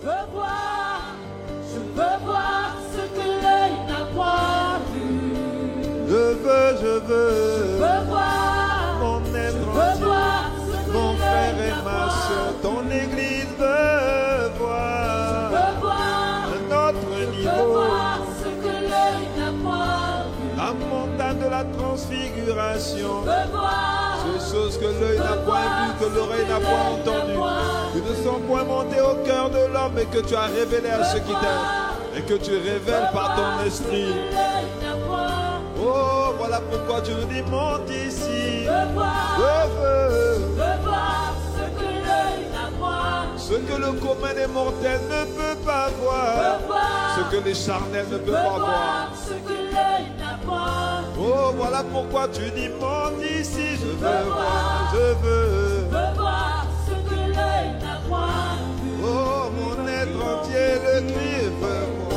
Je veux voir ce que l'œil n'a point vu. Je veux voir mon être ce entier, que mon frère l'œil et n'a ma point soeur, vu. ton église veut voir un autre Je veux niveau. voir ce que l'œil n'a point vu. La montagne de la transfiguration, Je veux voir ces choses que l'œil n'a point vu, que l'oreille n'a point entendu, qui ne sont point montées au cœur de l'homme et que tu as révélé à ceux qui t'aiment et que tu révèles par ton esprit. Oh, voilà pourquoi tu nous dis, monte ici. Je veux voir ce que l'œil n'a point vu. ce que le commun des mortels ne peut pas voir, ce que les charnels ne peuvent pas voir. Ce que l'œil n'a point vu. Oh, voilà pourquoi tu dis, monte ici. Je veux voir, je veux. Voir ce que l'œil n'a point vu. Oh, mon être entier, le cri veut voir.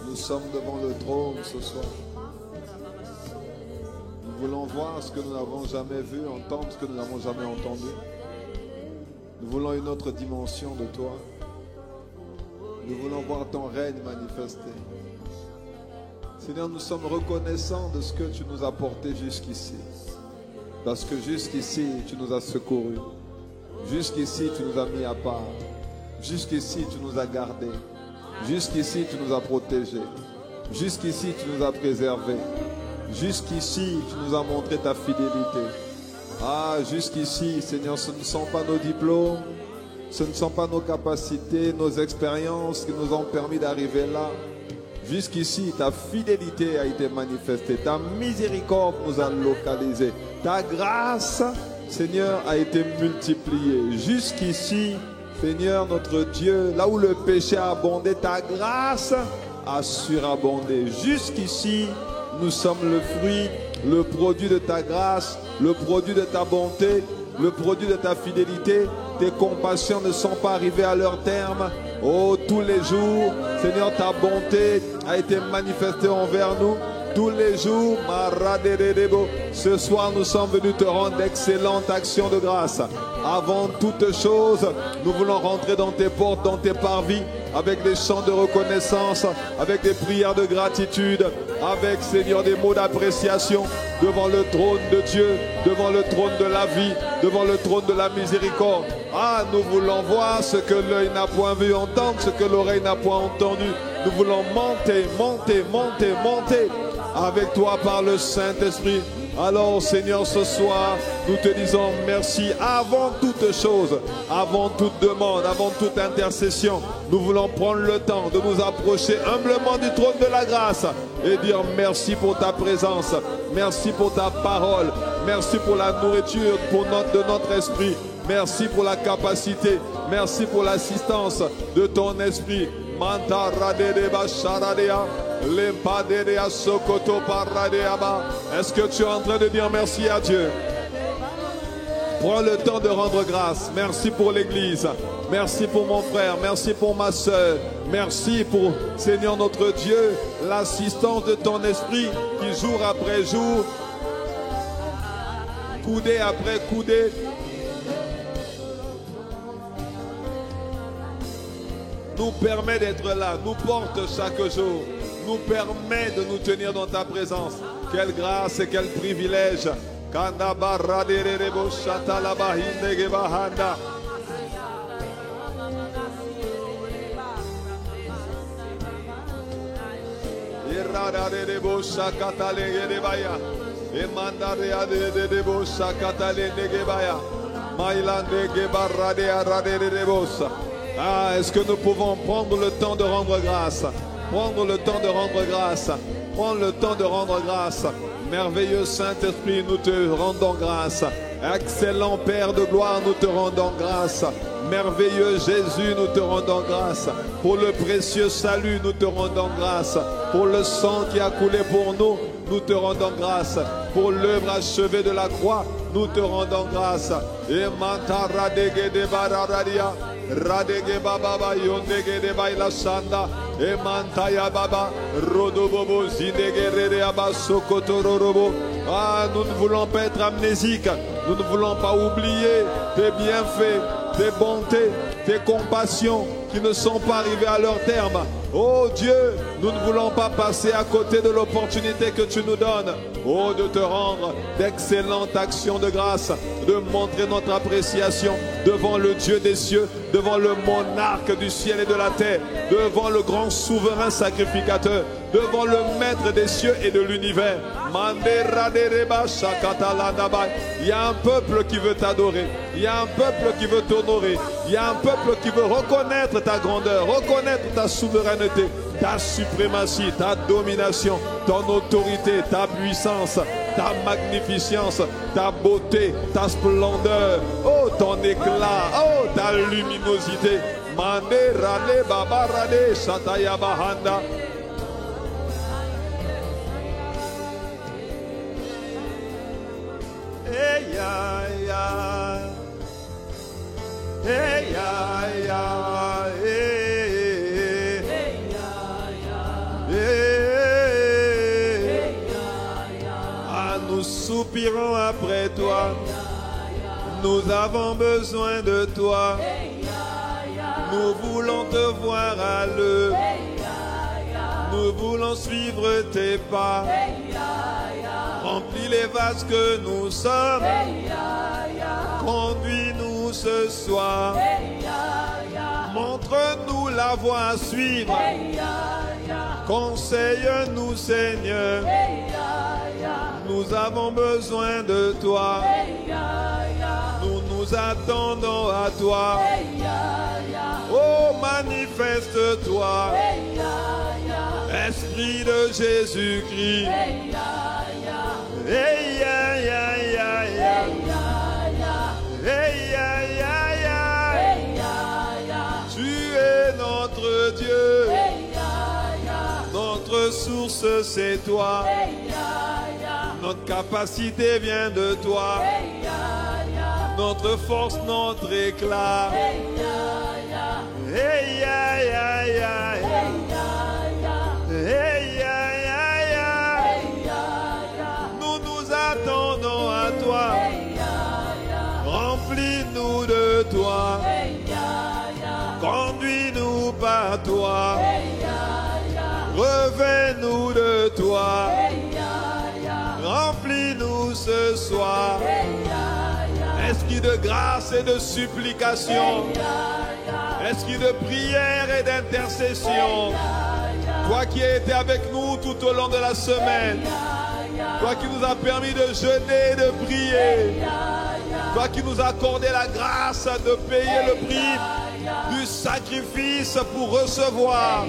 Nous sommes devant le trône ce soir. Nous voulons voir ce que nous n'avons jamais vu, entendre ce que nous n'avons jamais entendu. Nous voulons une autre dimension de toi. Nous voulons voir ton règne manifesté. Seigneur, nous sommes reconnaissants de ce que tu nous as porté jusqu'ici. Parce que jusqu'ici, tu nous as secourus. Jusqu'ici, tu nous as mis à part. Jusqu'ici, tu nous as gardés. Jusqu'ici, tu nous as protégés. Jusqu'ici, tu nous as préservés. Jusqu'ici, tu nous as montré ta fidélité. Ah, jusqu'ici, Seigneur, ce ne sont pas nos diplômes, ce ne sont pas nos capacités, nos expériences qui nous ont permis d'arriver là. Jusqu'ici, ta fidélité a été manifestée. Ta miséricorde nous a localisés. Ta grâce, Seigneur, a été multipliée. Jusqu'ici, Seigneur, notre Dieu, là où le péché a abondé, ta grâce a surabondé. Jusqu'ici, nous sommes le fruit, le produit de ta grâce, le produit de ta bonté, le produit de ta fidélité. Tes compassions ne sont pas arrivées à leur terme. Oh, tous les jours, Seigneur, ta bonté a été manifestée envers nous. Tous les jours, ce soir, nous sommes venus te rendre d'excellentes actions de grâce. Avant toute chose, nous voulons rentrer dans tes portes, dans tes parvis, avec des chants de reconnaissance, avec des prières de gratitude, avec, Seigneur, des mots d'appréciation devant le trône de Dieu, devant le trône de la vie, devant le trône de la miséricorde. Ah, nous voulons voir ce que l'œil n'a point vu, entendre ce que l'oreille n'a point entendu. Nous voulons monter, monter, monter, monter avec toi par le Saint-Esprit. Alors, Seigneur, ce soir, nous te disons merci avant toute chose, avant toute demande, avant toute intercession. Nous voulons prendre le temps de nous approcher humblement du trône de la grâce et dire merci pour ta présence, merci pour ta parole, merci pour la nourriture de notre esprit, merci pour la capacité, merci pour l'assistance de ton esprit. Est-ce que tu es en train de dire merci à Dieu? Prends le temps de rendre grâce. Merci pour l'église. Merci pour mon frère. Merci pour ma soeur. Merci pour, Seigneur notre Dieu, l'assistance de ton esprit qui jour après jour, coudée après coudée, nous permet d'être là, nous porte chaque jour, nous permet de nous tenir dans ta présence. Quelle grâce et quel privilège. Ah, est-ce que nous pouvons prendre le temps de rendre grâce? Prendre le temps de rendre grâce. Prendre le temps de rendre grâce. Merveilleux Saint-Esprit, nous te rendons grâce. Excellent Père de gloire, nous te rendons grâce. Merveilleux Jésus, nous te rendons grâce. Pour le précieux salut, nous te rendons grâce. Pour le sang qui a coulé pour nous, nous te rendons grâce. Pour l'œuvre achevée de la croix, nous te rendons grâce. Et mantara dege de barararia, radege baba yondege de baila sanda, et mantaya baba rodobobo zidege rere abasokotororobo. Ah, nous ne voulons pas être amnésiques. Nous ne voulons pas oublier tes bienfaits, tes bontés, tes compassions qui ne sont pas arrivées à leur terme. Oh Dieu, nous ne voulons pas passer à côté de l'opportunité que tu nous donnes. Oh, de te rendre d'excellentes actions de grâce, de montrer notre appréciation devant le Dieu des cieux, devant le monarque du ciel et de la terre, devant le grand souverain sacrificateur, devant le maître des cieux et de l'univers. Il y a un peuple qui veut t'adorer. Il y a un peuple qui veut t'honorer. Il y a un peuple qui veut reconnaître ta grandeur, reconnaître ta souveraineté, ta suprématie, ta domination, ton autorité, ta puissance, ta magnificence, ta beauté, ta splendeur, oh ton éclat, oh ta luminosité. Mande rade baba rade sataya bahanda. Hey ya ya, hey ya ya, hey hey. Ah, nous soupirons après toi. Nous avons besoin de toi. Nous voulons te voir à l'œuvre. Nous voulons suivre tes pas. Remplis les vases que nous sommes. Conduis-nous ce soir. Montre-nous la voie à suivre. Conseille-nous, Seigneur. Nous avons besoin de toi. Nous nous attendons à toi. Oh, manifeste-toi. Esprit de Jésus-Christ. Hey, ya, ya, ya, ya. Hey, ya, ya, ya. Tu es notre Dieu. Notre source, c'est toi. Notre capacité vient de toi. Notre force, notre éclat. Hey, ya, ya, ya. Hey, ya, ya, ya. Nous nous attendons à toi. Remplis-nous de toi. Conduis-nous par toi. Revêt-nous de toi. Remplis-nous ce soir. Esprit de grâce et de supplication. Esprit de prière et d'intercession. Toi qui as été avec nous tout au long de la semaine. Toi qui nous as permis de jeûner et de prier. Toi qui nous as accordé la grâce de payer le prix du sacrifice pour recevoir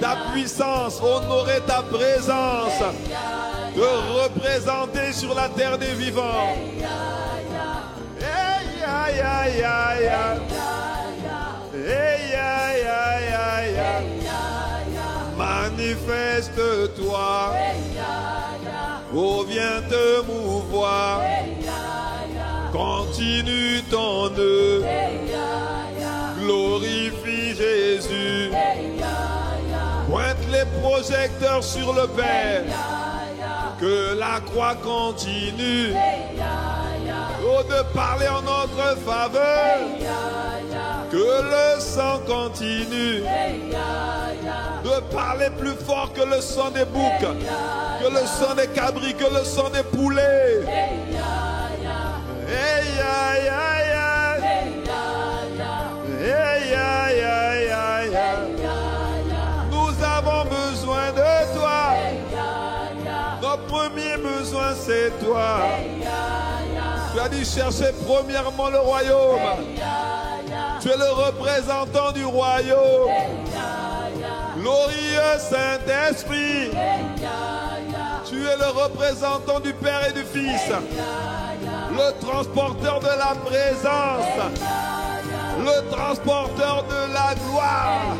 ta puissance, honorer ta présence, te représenter sur la terre des vivants. Hey, ya, ya, ya, ya. Hey, ya, ya, ya, ya. Manifeste-toi. Oh, viens te mouvoir. Continue ton œuvre. Glorifie Jésus. Pointe les projecteurs sur le Père. Que la croix continue. Oh, de parler en notre faveur. Que le sang continue. De parler plus fort que le sang des boucs. Que le sang des cabris. Que le sang des poulets. Hey, ya, ya, ya. Hey, ya, ya, ya, ya. Nous avons besoin de toi. Notre premier besoin, c'est toi. Tu as dit chercher premièrement le royaume. Tu es le représentant du royaume. Glorieux Saint-Esprit, tu es le représentant du Père et du Fils, le transporteur de la présence, le transporteur de la gloire,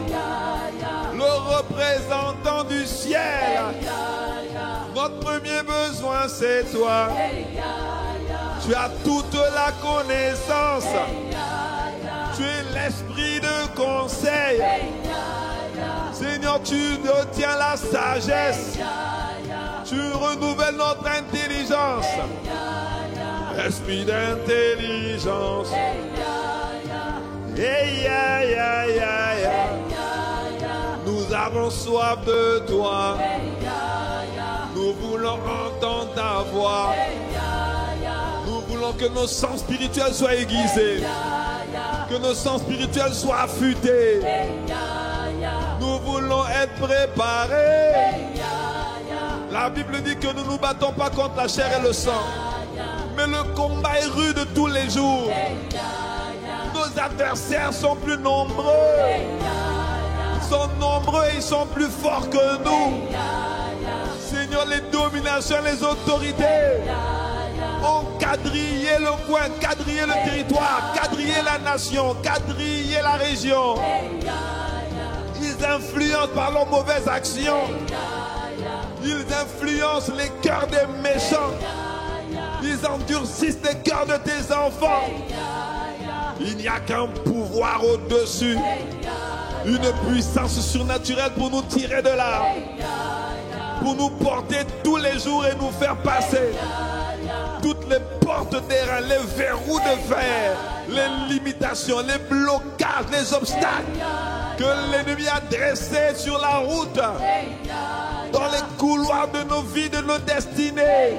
le représentant du ciel. Notre premier besoin, c'est toi. Tu as toute la connaissance. Tu es l'esprit de conseil. Seigneur, tu retiens la sagesse. Tu renouvelles notre intelligence. Esprit d'intelligence. Nous avons soif de toi. Nous voulons entendre ta voix. Nous voulons que nos sens spirituels soient aiguisés. Que nos sens spirituels soient affûtés. Nous voulons être préparés. La Bible dit que nous ne nous battons pas contre la chair et le sang. Mais le combat est rude tous les jours. Nos adversaires sont plus nombreux. Ils sont nombreux et ils sont plus forts que nous. Seigneur, les dominations, les autorités ont quadrillé le coin, quadrillé le territoire, quadrillé la nation, quadrillé la région. Ils influencent par leurs mauvaises actions. Ils influencent les cœurs des méchants. Ils endurcissent les cœurs de tes enfants. Il n'y a qu'un pouvoir au-dessus. Une puissance surnaturelle pour nous tirer de là. Pour nous porter tous les jours et nous faire passer toutes les portes d'airain, les verrous de fer, les limitations, les blocages, les obstacles que l'ennemi a dressés sur la route, dans les couloirs de nos vies, de nos destinées,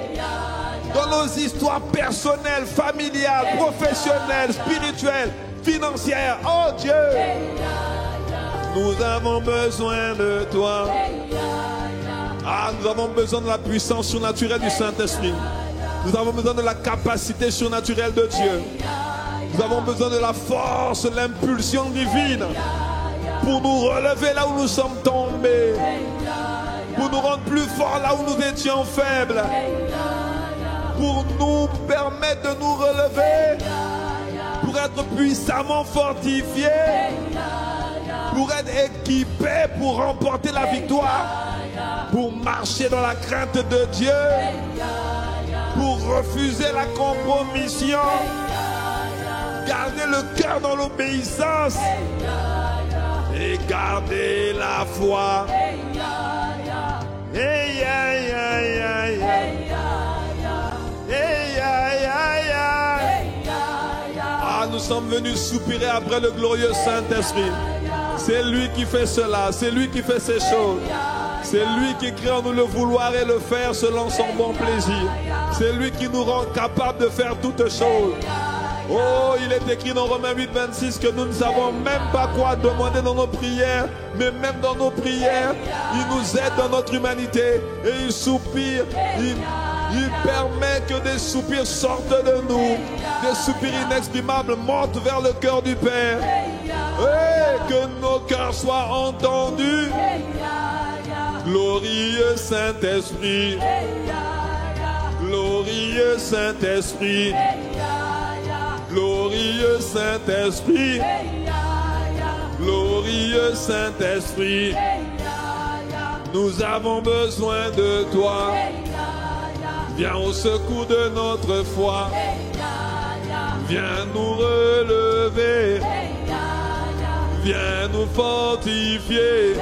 dans nos histoires personnelles, familiales, professionnelles, spirituelles, financières. Oh Dieu, nous avons besoin de toi. Ah, nous avons besoin de la puissance surnaturelle du Saint-Esprit. Nous avons besoin de la capacité surnaturelle de Dieu. Nous avons besoin de la force, l'impulsion divine pour nous relever là où nous sommes tombés, pour nous rendre plus forts là où nous étions faibles, pour nous permettre de nous relever, pour être puissamment fortifiés, pour être équipés pour remporter la victoire, pour marcher dans la crainte de Dieu, pour refuser la compromission, garder le cœur dans l'obéissance et garder la foi. Ah, nous sommes venus soupirer après le glorieux Saint-Esprit. C'est lui qui fait cela, c'est lui qui fait ces choses. C'est lui qui crée en nous le vouloir et le faire selon son bon plaisir. C'est lui qui nous rend capables de faire toutes choses. Oh, il est écrit dans Romains 8, 26 que nous ne savons même pas quoi demander dans nos prières. Mais même dans nos prières, il nous aide dans notre humanité. Et il soupire, il permet que des soupirs sortent de nous. Des soupirs inexprimables montent vers le cœur du Père. Et que nos cœurs soient entendus. Glorieux Saint-Esprit, glorieux Saint-Esprit, glorieux Saint-Esprit, glorieux Saint-Esprit, nous avons besoin de toi. Viens au secours de notre foi, viens nous relever, viens nous fortifier.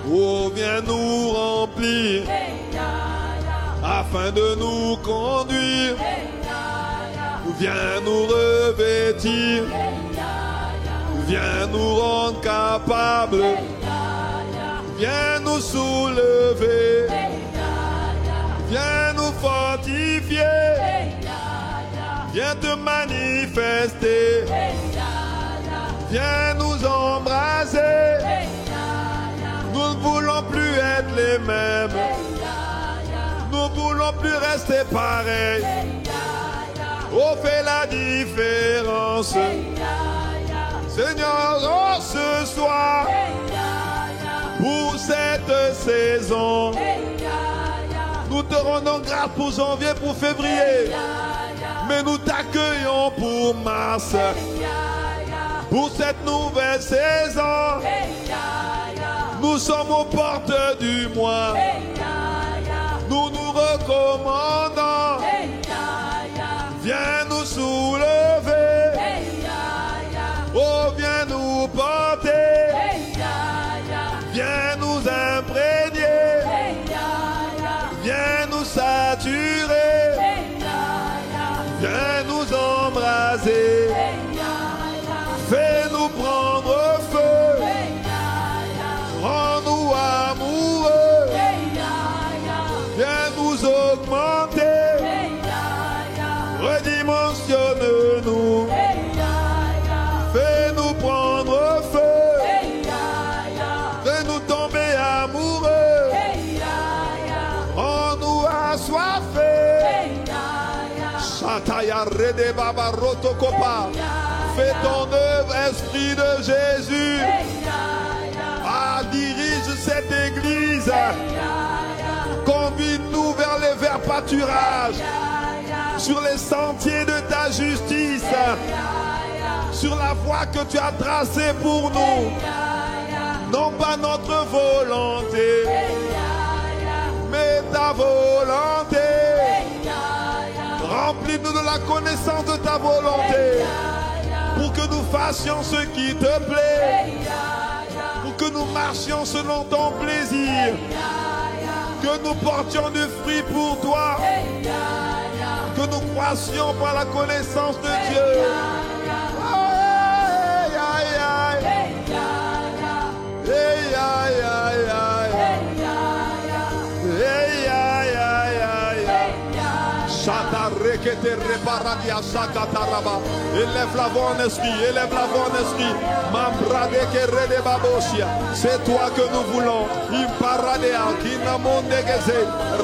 Oh, viens nous remplir afin de nous conduire. Viens nous revêtir. Viens nous rendre capables. Viens nous soulever. Viens nous fortifier. Viens te manifester. Viens nous embraser. Nous ne voulons plus être les mêmes. Nous ne voulons plus rester pareils. Oh, fais la différence. Seigneur, oh, ce soir, pour cette saison. Nous te rendons grâce pour janvier, pour février. Mais nous t'accueillons pour mars. Pour cette nouvelle saison. Nous sommes aux portes du mois. Nous nous recommandons. Viens nous soulever. Oh, viens nous porter. Viens nous imprégner. Viens nous saturer. Viens nous embraser. Fais-nous prendre feu. Rends-nous amoureux. Viens nous augmenter. Redimensionne-nous. Fais-nous prendre feu. Fais-nous tomber amoureux. Rends-nous assoiffés. Shataya Rede Baba Rotokopa. Fais ton œuvre, Esprit de Jésus. Dirige cette église. Conduis-nous vers les verts pâturages. Sur les sentiers de ta justice. Sur la voie que tu as tracée pour nous. Non pas notre volonté, mais ta volonté. Remplis-nous de la connaissance de ta volonté. Pour que nous fassions ce qui te plaît. Pour que nous marchions selon ton plaisir. Que nous portions du fruit pour toi. Que nous croissions par la connaissance de Dieu. Aïe, aïe, aïe. Aïe, aïe, aïe, aïe. Aïe, aïe, aïe, aïe. Chata rekete reparadia sakataraba. Élève la voix en esprit, élève la voix en esprit. Mambrade kerede babosia. C'est toi que nous voulons. Imparadea kinamondegeze.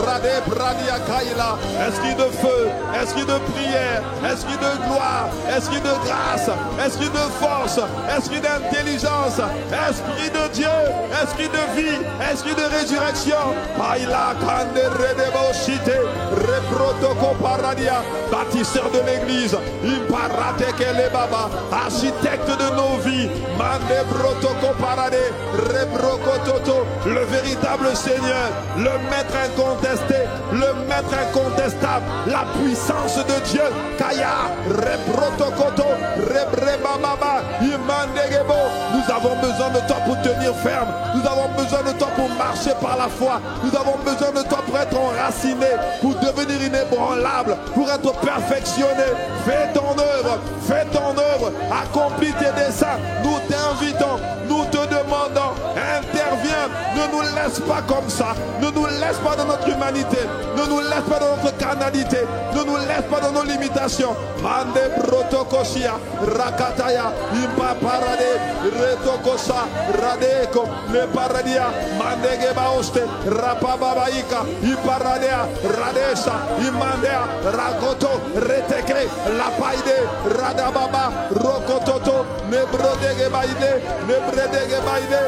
Rade bradia kaila. Esprit de feu, esprit de prière, esprit de gloire, esprit de grâce, esprit de force, esprit d'intelligence, esprit de Dieu, esprit de vie, esprit de résurrection. Paila kande redeboshite. Reprotoko paradia. Bâtisseur de l'église. Imparate kele baba. Architecte de nos vies. Mande protoko parade. Rebroko toto. Le véritable Seigneur. Le maître incontesté. Le maître incontestable. La puissance de Dieu. Kaya. Rebrotokoto. Rebrebababa. Imandegebo. Nous avons besoin de toi pour tenir ferme. Nous avons besoin de toi pour marcher par la foi. Nous avons besoin de toi pour être enraciné. Pour devenir inébranlable. Pour être perfectionné. Fais ton œuvre. Fais ton œuvre. Accomplis tes desseins. Nous t'invitons. Nous te demandons. Interviens. Ne nous laisse pas comme ça. Ne nous laisse pas dans notre humanité. Ne nous laisse pas dans notre carnalité. Ne nous laisse pas dans nos limitations. Mande protokoshia. Rakataya. Impa parade. Retokosa. Radeko. Le paradia. Mandege baoste. Rapababaika. Iparadea. Radesha. Imandea. Ragoto. Reteke. Lapaide. Radababa. Rokototo. Nebrodege baide. Nebredege baide.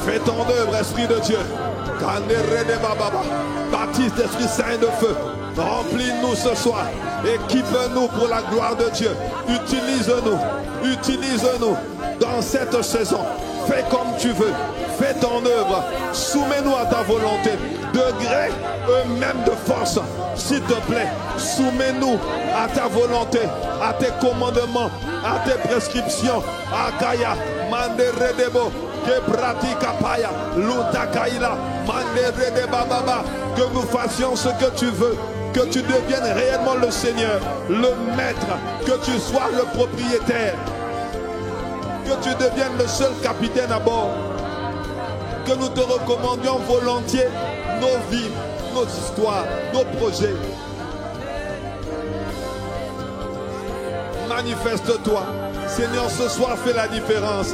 Fais ton œuvre, Esprit de Dieu. Baptise d'Esprit Saint de feu. Remplis-nous ce soir. Équipe-nous pour la gloire de Dieu. Utilise-nous. Utilise-nous dans cette saison. Fais comme tu veux. Fais ton œuvre. Soumets-nous à ta volonté. Degrés eux-mêmes de force. S'il te plaît, soumets-nous à ta volonté, à tes commandements, à tes prescriptions. Akaya, mande redebo, que pratica paya, lutakaila, mande redeba baba. Que nous fassions ce que tu veux. Que tu deviennes réellement le Seigneur, le maître. Que tu sois le propriétaire. Que tu deviennes le seul capitaine à bord. Que nous te recommandions volontiers nos vies, nos histoires, nos projets. Manifeste-toi. Seigneur, ce soir, fais la différence.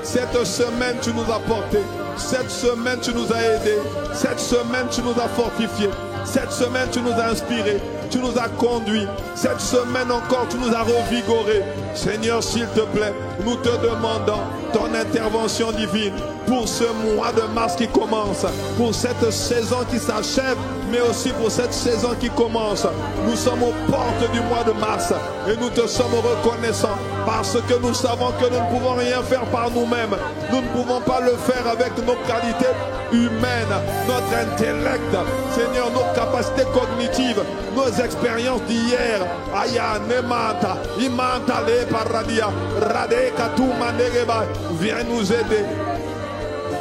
Cette semaine, tu nous as portés. Cette semaine, tu nous as aidés. Cette semaine, tu nous as fortifiés. Cette semaine, tu nous as inspirés, tu nous as conduits. Cette semaine encore, tu nous as revigorés. Seigneur, s'il te plaît, nous te demandons ton intervention divine pour ce mois de mars qui commence, pour cette saison qui s'achève, mais aussi pour cette saison qui commence. Nous sommes aux portes du mois de mars et nous te sommes reconnaissants parce que nous savons que nous ne pouvons rien faire par nous-mêmes. Nous ne pouvons pas le faire avec nos qualités humaines, notre intellect, Seigneur, nos capacités cognitives, nos expériences d'hier. Aya nemata, imanta le paradia, radeka tu manegeba. Viens nous aider.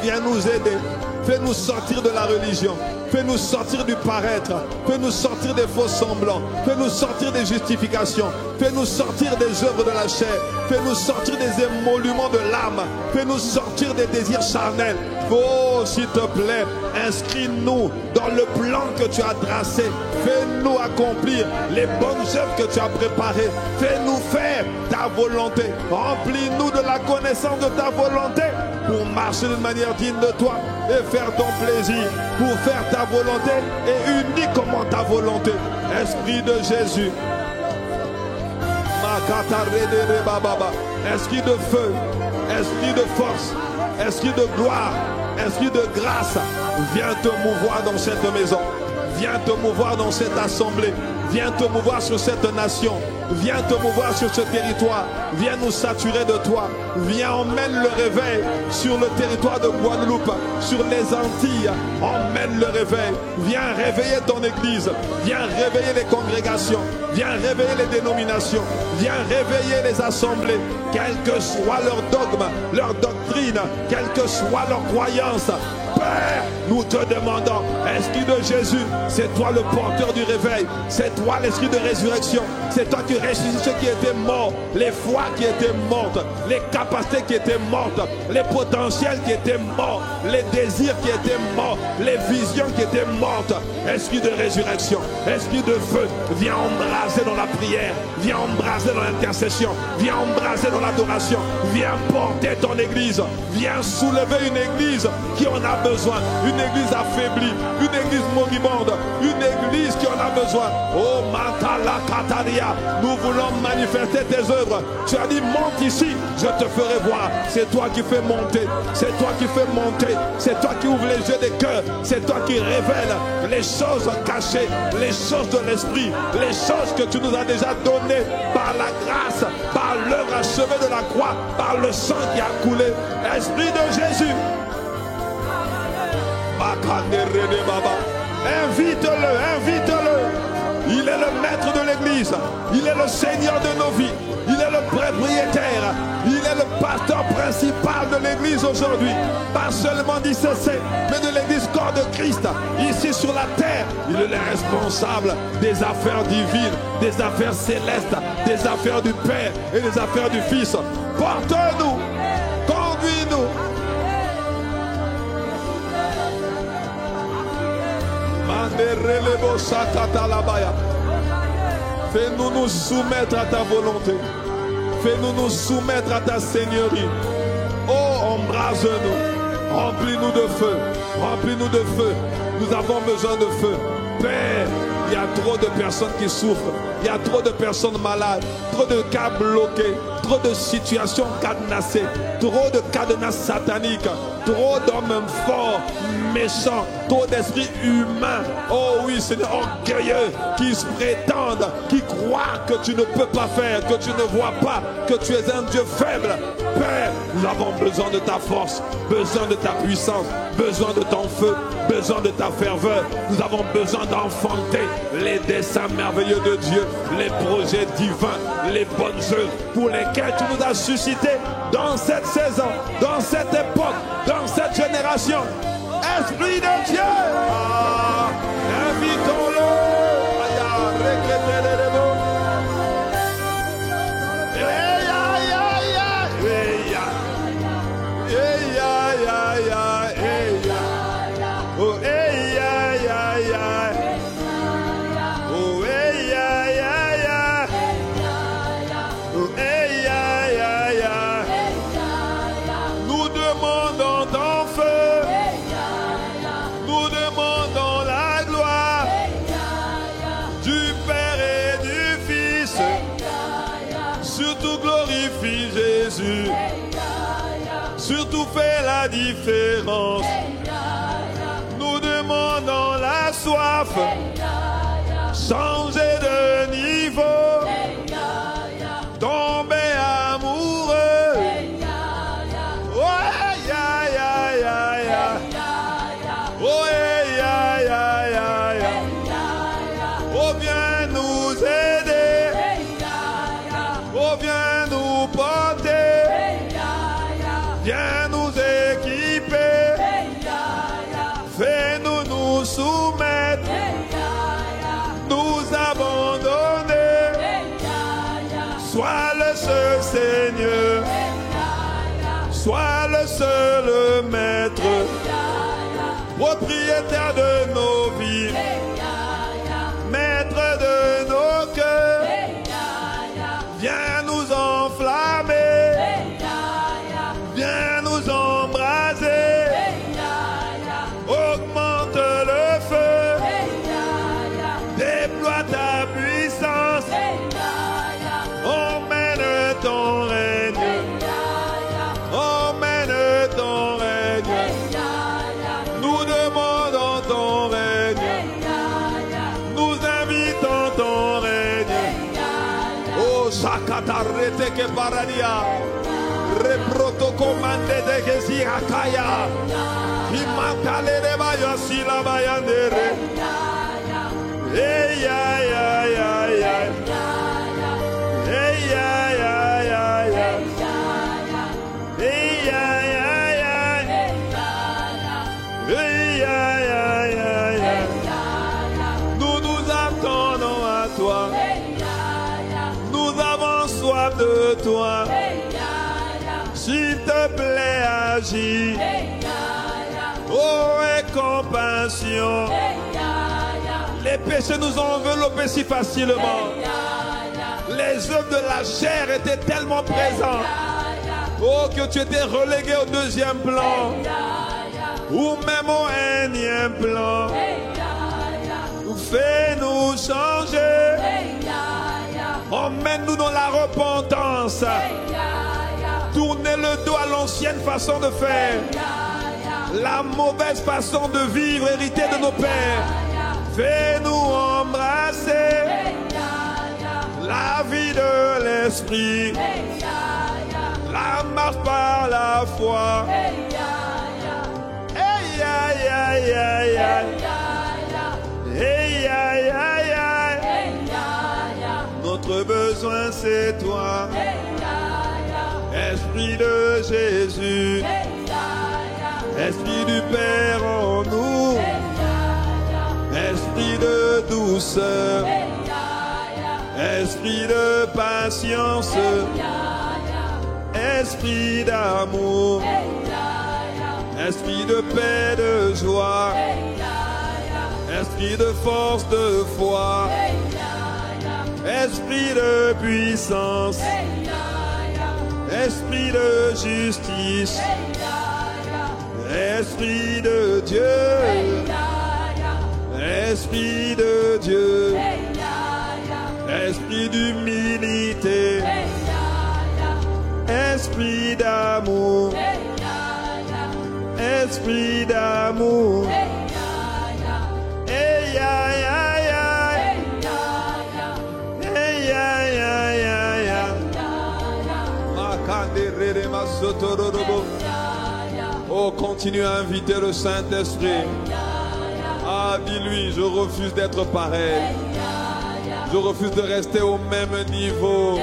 Viens nous aider. Fais-nous sortir de la religion. Fais-nous sortir du paraître. Fais-nous sortir des faux semblants. Fais-nous sortir des justifications. Fais-nous sortir des œuvres de la chair. Fais-nous sortir des émoluments de l'âme. Fais-nous sortir des désirs charnels. Oh, s'il te plaît, inscris-nous dans le plan que tu as tracé. Fais-nous accomplir les bonnes œuvres que tu as préparées. Fais-nous faire ta volonté. Remplis-nous de la connaissance de ta volonté pour marcher d'une manière digne de toi et faire ton plaisir, pour faire ta volonté et uniquement ta volonté. Esprit de Jésus, esprit de feu, esprit de force, esprit de gloire, esprit de grâce, viens te mouvoir dans cette maison, viens te mouvoir dans cette assemblée, viens te mouvoir sur cette nation. Viens te mouvoir sur ce territoire. Viens nous saturer de toi. Viens, emmène le réveil sur le territoire de Guadeloupe, sur les Antilles. Emmène le réveil. Viens réveiller ton église. Viens réveiller les congrégations. Viens réveiller les dénominations. Viens réveiller les assemblées. Quel que soit leur dogme, leur doctrine, quelle que soit leur croyance. Père, nous te demandons, Esprit de Jésus, c'est toi le porteur du réveil, c'est toi l'esprit de résurrection, c'est toi qui ressuscites ceux qui étaient morts, les foi qui étaient mortes, les capacités qui étaient mortes, les potentiels qui étaient morts, les désirs qui étaient morts, les visions qui étaient mortes. Esprit de résurrection, esprit de feu, viens embraser dans la prière, viens embraser dans l'intercession, viens embraser dans l'adoration, viens porter ton église, viens soulever une église qui en a besoin, une église affaiblie, une église moribonde, une église qui en a besoin. Oh Matala Kataria, nous voulons manifester tes œuvres. Tu as dit monte ici, je te ferai voir. C'est toi qui fais monter, c'est toi qui fais monter, c'est toi qui ouvre les yeux des cœurs, c'est toi qui révèle les choses cachées, les choses de l'esprit, les choses que tu nous as déjà données par la grâce, par l'œuvre achevée de la croix, par le sang qui a coulé. Esprit de Jésus, invite-le, invite-le. Il est le maître de l'église, il est le Seigneur de nos vies, il est le propriétaire, il est le pasteur principal de l'église aujourd'hui. Pas seulement d'ICC, mais de l'église corps de Christ, ici sur la terre. Il est le responsable des affaires divines, des affaires célestes, des affaires du Père et des affaires du Fils. Porte-nous, conduis-nous. Fais-nous nous soumettre à ta volonté. Fais-nous nous soumettre à ta seigneurie. Oh, embrase-nous. Remplis-nous de feu. Remplis-nous de feu. Nous avons besoin de feu. Père, il y a trop de personnes qui souffrent. Il y a trop de personnes malades. Trop de cas bloqués. Trop de situations cadenassées. Trop de cadenas sataniques. Trop d'hommes forts, méchants, trop d'esprits humains. Oh oui, Seigneur, orgueilleux, qui se prétendent, qui croient que tu ne peux pas faire, que tu ne vois pas, que tu es un Dieu faible. Père, nous avons besoin de ta force, besoin de ta puissance, besoin de ton feu, besoin de ta ferveur. Nous avons besoin d'enfanter les desseins merveilleux de Dieu, les projets divins, les bonnes œuvres pour lesquelles tu nous as suscités dans cette saison, dans cette époque, dans cette génération. Esprit de Dieu, invitons-le. Nous demandons ton feu, nous demandons la gloire. fait la différence. Nous demandons la soif. Changer de niveau. Tomber amoureux. Ouais, ya, ya, ya, ya. Oh, ya, ya, ya, ya. Oh, viens nous aider. Oh, viens nous porter. Viens nous équiper. Fais-nous nous soumettre. Nous abandonner. Sois le seul Seigneur. Sois le seul maître. Propriétaire de nos vies. Maître de nos cœurs. Viens nous enflammer. Viens nous embraser. Augmente le feu. Déploie ta puissance. Emmène ton règne. Emmène ton règne. Nous demandons ton règne. Nous invitons ton règne. Oh, Shakatarete que paradia. Reproto comande de Gezirakaya. Imakale de Bayasi la Bayandere. Hey, ya, ya, ya, ya. Hey, ya, ya, ya, ya. Hey, ya, ya, ya. Hey, ya, ya, ya, ya. Nous nous attendons à toi. Nous avons soif de toi. S'il te plaît, agis. Oh, et compassion. Les péchés nous ont enveloppés si facilement. Les œuvres de la chair étaient tellement présentes. Oh, que tu étais relégué au deuxième plan. Ou même au énième plan. Fais-nous changer. Emmène-nous dans la repentance. Tournez le dos à l'ancienne façon de faire. La mauvaise façon de vivre héritée de nos pères. Fais-nous embrasser la vie de l'esprit. La marche par la foi. Hey, aïe, aïe, aïe, aïe. Hey, aïe, aïe, aïe. Notre besoin c'est toi. Esprit de Jésus. Esprit du Père en nous. Esprit de douceur. Esprit de patience. Esprit d'amour. Esprit de paix, de joie. Esprit de force, de foi. Esprit de puissance. Esprit de justice. Esprit de Dieu. Esprit de Dieu. Esprit d'humilité. Esprit d'amour. Esprit d'amour. Hey, aïe, aïe, aïe. Hey, aïe, aïe, aïe, aïe. Oh, continue à inviter le Saint-Esprit. Ah, dis-lui, je refuse d'être pareil. Je refuse de rester au même niveau.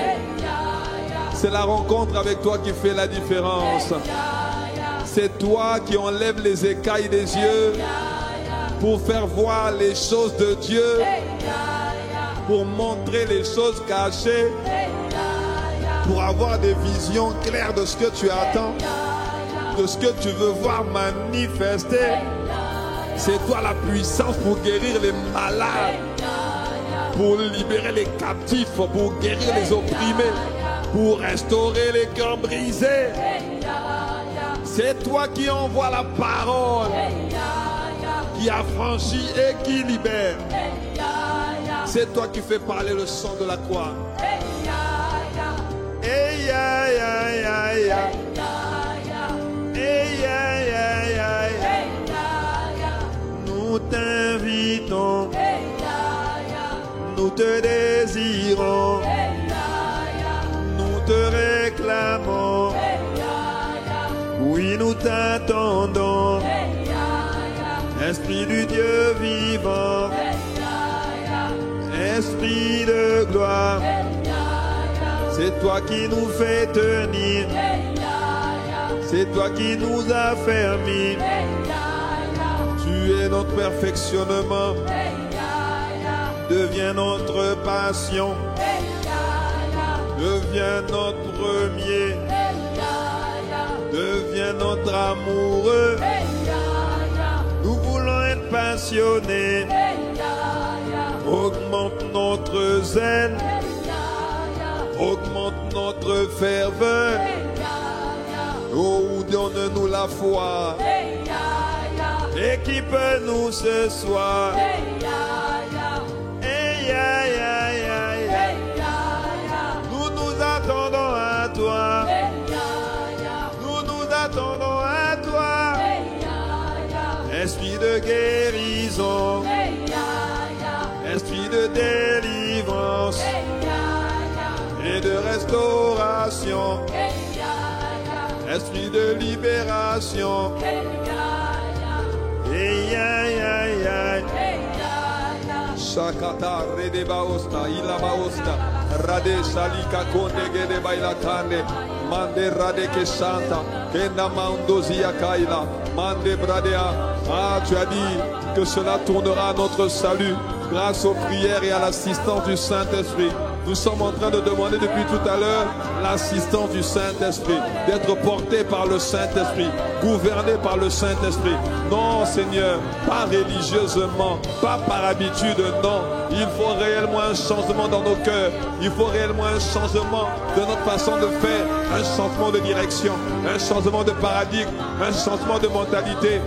C'est la rencontre avec toi qui fait la différence. C'est toi qui enlèves les écailles des yeux pour faire voir les choses de Dieu, pour montrer les choses cachées, pour avoir des visions claires de ce que tu attends, de ce que tu veux voir manifester. C'est toi la puissance pour guérir les malades, pour libérer les captifs, pour guérir les opprimés, pour restaurer les cœurs brisés. C'est toi qui envoies la parole, qui affranchit et qui libère. C'est toi qui fais parler le sang de la croix. Hey, aïe, aïe, aïe, aïe. Hey, nous te désirons, nous te réclamons, oui nous t'attendons, Esprit du Dieu vivant, Esprit de gloire, c'est toi qui nous fais tenir, c'est toi qui nous as fermis, tu es notre perfectionnement, deviens notre passion, deviens notre premier, deviens notre amoureux, nous voulons être passionnés, augmente notre zèle, augmente notre ferveur, oh donne-nous la foi, équipe-nous ce soir. Nous nous attendons à toi. Nous nous attendons à toi. Esprit de guérison, esprit de délivrance et de restauration, esprit de libération. Shakata rede baosta ila baosta rade salika konde gede baila kane mande rade ke santa kenda mandozia kaila mande bradea. Ah, tu as dit que cela tournera à notre salut grâce aux prières et à l'assistance du Saint-Esprit. Nous sommes en train de demander depuis tout à l'heure l'assistance du Saint-Esprit, d'être porté par le Saint-Esprit, gouverné par le Saint-Esprit. Non, Seigneur, pas religieusement, pas par habitude, non. Il faut réellement un changement dans nos cœurs. Il faut réellement un changement de notre façon de faire, un changement de direction, un changement de paradigme, un changement de mentalité.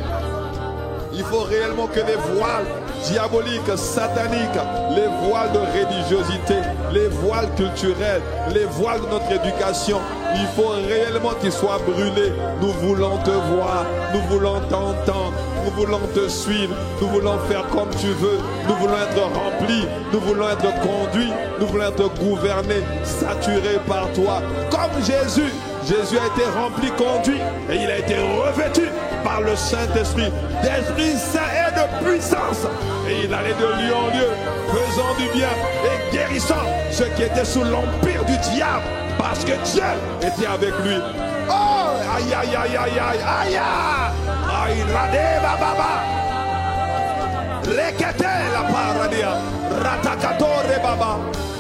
Il faut réellement que les voiles diaboliques, sataniques, les voiles de religiosité, les voiles culturels, les voiles de notre éducation, il faut réellement qu'ils soient brûlés. Nous voulons te voir, nous voulons t'entendre, nous voulons te suivre, nous voulons faire comme tu veux, nous voulons être remplis, nous voulons être conduits, nous voulons être gouvernés, saturés par toi. Comme Jésus, Jésus a été rempli, conduit et il a été revêtu par le Saint-Esprit, d'Esprit Saint et de puissance. Et il allait de lieu en lieu, faisant du bien et guérissant ceux qui étaient sous l'empire du diable, parce que Dieu était avec lui. Oh, aïe, aïe, aïe, aïe, aïe, aïe, aïe, radé, bababa, rekete la paradia, ratakatore baba.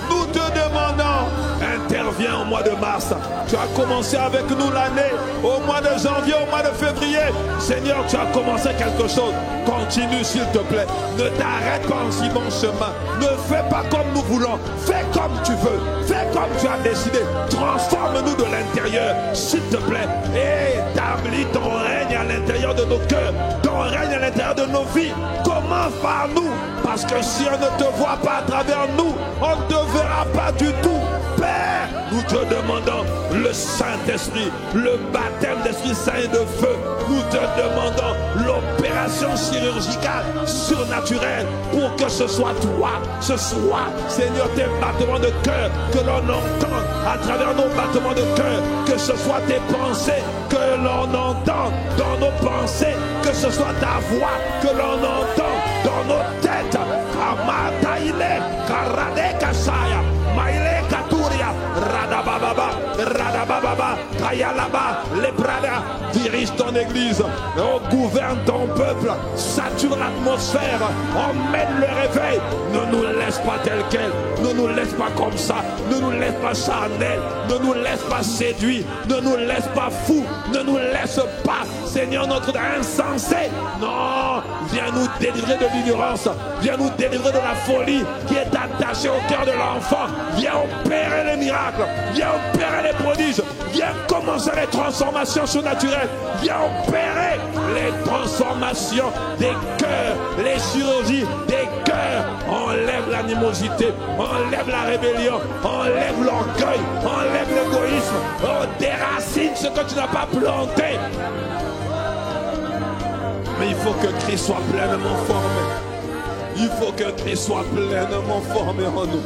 Nous te demandons, interviens au mois de mars. Tu as commencé avec nous l'année, au mois de janvier, au mois de février. Seigneur, tu as commencé quelque chose. Continue s'il te plaît. Ne t'arrête pas en si bon chemin. Ne fais pas comme nous voulons. Fais comme tu veux. Fais comme tu as décidé. Transforme-nous de l'intérieur, s'il te plaît. Et établis ton règne à l'intérieur de nos cœurs. Ton règne à l'intérieur de nos vies. Commence par nous. Parce que si on ne te voit pas à travers nous, on ne te verra pas du tout. Père, nous te demandons le Saint-Esprit, le baptême d'Esprit Saint et de feu. Nous te demandons l'opération chirurgicale surnaturelle pour que ce soit toi, ce soit, Seigneur, tes battements de cœur, que l'on entende à travers nos battements de cœur, que ce soit tes pensées, que l'on entende dans nos pensées, que ce soit ta voix, que l'on entend dans nos têtes. Kamataile, Karade Kasaya, Maile Katuria, Radababa, Radababa, Kayalaba, Lebrada. Dirige ton église, gouverne ton peuple, sature l'atmosphère, emmène le réveil. Ne nous laisse pas tel quel, ne nous laisse pas comme ça, ne nous laisse pas charnel, ne nous laisse pas séduit, ne nous laisse pas fou, ne nous laisse pas, Seigneur, notre insensé. Non, viens nous délivrer de l'ignorance, viens nous délivrer de la folie qui est attachée au cœur de l'enfant. Viens opérer les miracles, viens opérer les prodiges, viens commencer les transformations surnaturelles. Viens opérer les transformations des cœurs, les chirurgies des cœurs. Enlève l'animosité, enlève la rébellion, enlève l'orgueil, enlève l'égoïsme. Oh, déracine ce que tu n'as pas planté. Mais il faut que Christ soit pleinement formé. Il faut que Christ soit pleinement formé en nous.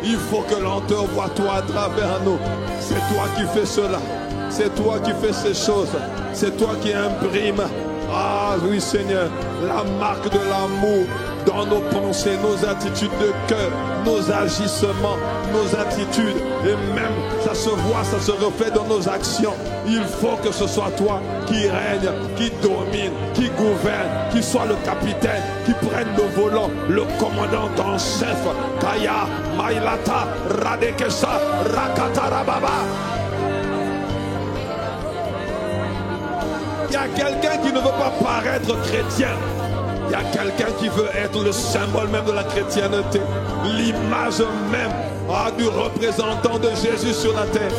Il faut que l'on te voie toi à travers nous. C'est toi qui fais cela. C'est toi qui fais ces choses. C'est toi qui imprime. Ah oui Seigneur, la marque de l'amour dans nos pensées, nos attitudes de cœur, nos agissements, nos attitudes. Et même ça se voit, ça se reflète dans nos actions. Il faut que ce soit toi qui règne, qui domine, qui gouverne, qui soit le capitaine, qui prenne le volant, le commandant en chef. Kaya, Mailata, Radekesa, Rakatarababa. Il y a quelqu'un qui ne veut pas paraître chrétien. Il y a quelqu'un qui veut être le symbole même de la chrétienté. L'image même du représentant de Jésus sur la terre.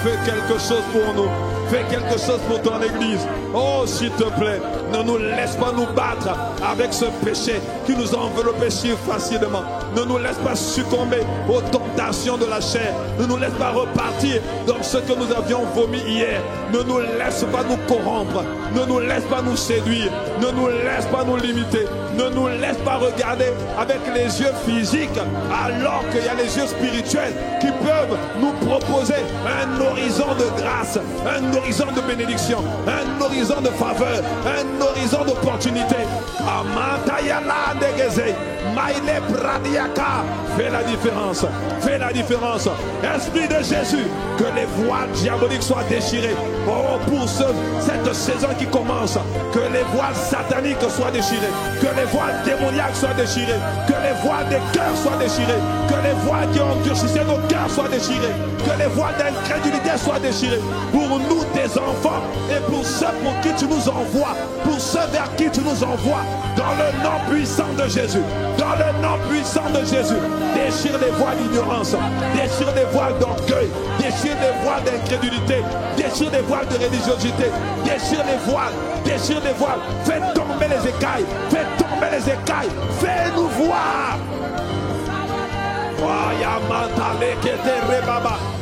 Fais quelque chose pour nous. Fais quelque chose pour ton église. Oh, s'il te plaît, ne nous laisse pas nous battre avec ce péché qui nous enveloppe si facilement. Ne nous laisse pas succomber aux tentations de la chair. Ne nous laisse pas repartir dans ce que nous avions vomi hier. Ne nous laisse pas nous corrompre. Ne nous laisse pas nous séduire. Ne nous laisse pas nous limiter. Ne nous laisse pas regarder avec les yeux physiques alors qu'il y a les yeux spirituels qui peuvent nous proposer un horizon de grâce, un horizon de bénédiction, un horizon de faveur, un horizon d'opportunité. Fais la différence, fais la différence. Esprit de Jésus, que les voiles diaboliques soient déchirées. Oh, pour cette saison qui commence, que les voiles sataniques soient déchirées, que les voiles démoniaques soient déchirées, que les voiles des cœurs soient déchirées, que les voiles qui ont endurcissé nos cœurs soient déchirées, que les voiles d'incrédulité soient déchirées. Pour nous, tes enfants, et pour ceux pour qui tu nous envoies, pour ceux vers qui tu nous envoies, dans le nom puissant de Jésus, dans le nom puissant de Jésus, déchire les voiles d'ignorance, déchire les voiles d'orgueil, déchire les voiles d'incrédulité, déchire les voiles de religiosité, déchire les voiles, déchire les voiles, fais tomber les écailles, fais tomber les écailles, fais-nous voir.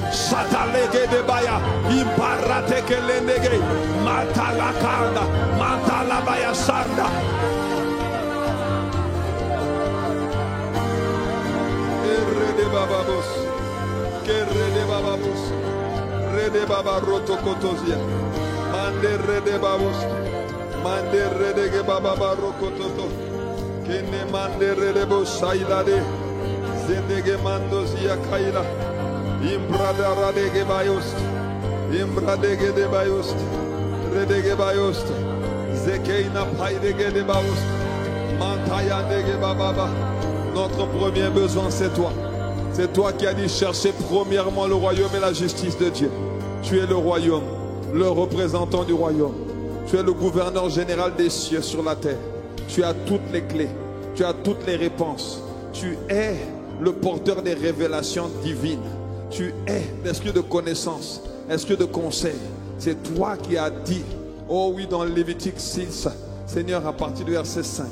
Sataleke de baya, imparate que l'endege, matalakanda, matalabaya sanda. Rede bababos, que rede bababos, rede babaroto kotozia, mande rede babos, mande rede que bababaro kototo, que ne mande rede bosailade, zendege mandozia kaila. Imbrada radege bayost, imbradege de bayost, redege bayost, zekeina paidege de bayost, mantaya dege bababa. Notre premier besoin c'est toi. C'est toi qui as dit chercher premièrement le royaume et la justice de Dieu. Tu es le royaume, le représentant du royaume. Tu es le gouverneur général des cieux sur la terre. Tu as toutes les clés, tu as toutes les réponses. Tu es le porteur des révélations divines. Tu es l'esprit de connaissance, l'esprit de conseil. C'est toi qui as dit, oh oui, dans Lévitique 6, Seigneur, à partir du verset 5,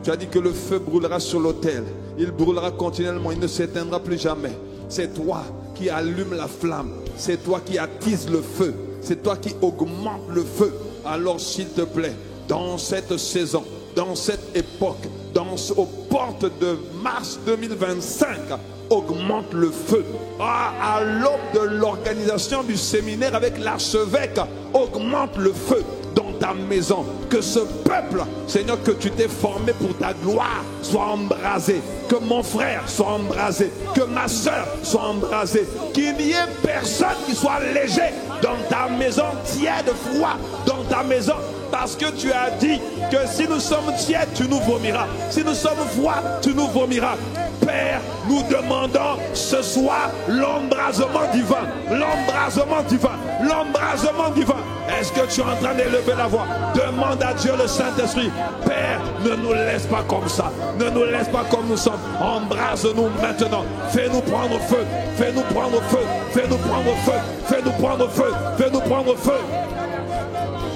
tu as dit que le feu brûlera sur l'autel. Il brûlera continuellement, il ne s'éteindra plus jamais. C'est toi qui allume la flamme. C'est toi qui attise le feu. C'est toi qui augmente le feu. Alors s'il te plaît, dans cette saison, dans cette époque, aux portes de mars 2025, augmente le feu. À l'aube de l'organisation du séminaire avec l'archevêque, augmente le feu dans ta maison. Que ce peuple, Seigneur, que tu t'es formé pour ta gloire, soit embrasé. Que mon frère soit embrasé. Que ma soeur soit embrasée. Qu'il n'y ait personne qui soit léger dans ta maison, tiède, froid dans ta maison. Parce que tu as dit que si nous sommes tièdes, tu nous vomiras. Si nous sommes froids, tu nous vomiras. Père, nous demandons ce soir l'embrasement divin. L'embrasement divin. L'embrasement divin. Est-ce que tu es en train d'élever la voix? Demande à Dieu le Saint-Esprit. Père, ne nous laisse pas comme ça. Ne nous laisse pas comme nous sommes. Embrase-nous maintenant. Fais-nous prendre feu. Fais-nous prendre feu. Fais-nous prendre feu. Fais-nous prendre feu. Fais-nous prendre feu.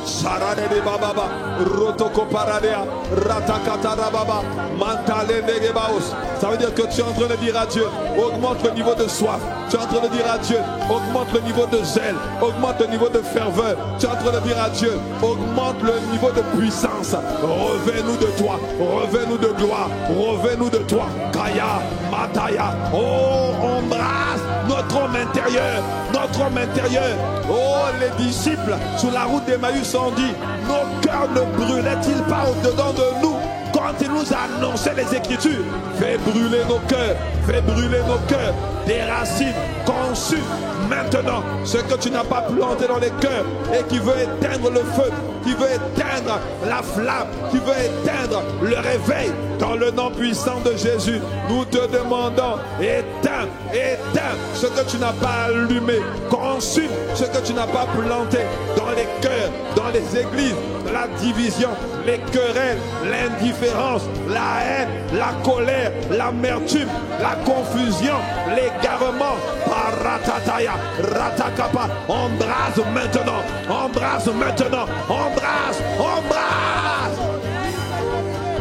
Sarade de Bababa, Rotoko Paradea, Ratakatara Baba, Mantale Negebaos. Ça veut dire que tu es en train de dire à Dieu, augmente le niveau de soif. Tu es en train de dire à Dieu, augmente le niveau de zèle, augmente le niveau de ferveur. Tu es en train de dire à Dieu, augmente le niveau de puissance. Reviens-nous de toi, reviens-nous de gloire, reviens-nous de toi. Kaya, Mataya, oh, embrasse notre homme intérieur, notre homme intérieur. Oh, les disciples sur la route d'Emmaüs ont dit, nos cœurs ne brûlaient-ils pas au-dedans de nous quand il nous a annoncé les Écritures? Fais brûler nos cœurs, fais brûler nos cœurs, des racines conçues maintenant, ce que tu n'as pas planté dans les cœurs et qui veut éteindre le feu, qui veut éteindre la flamme, qui veut éteindre le réveil. Dans le nom puissant de Jésus, nous te demandons, éteins, éteins ce que tu n'as pas allumé, consume ce que tu n'as pas planté dans les cœurs, dans les églises, la division, les querelles, l'indifférence, la haine, la colère, l'amertume, la confusion, l'égarement. Paratataya, ratakapa, embrasse maintenant, embrasse maintenant, embrasse, embrasse.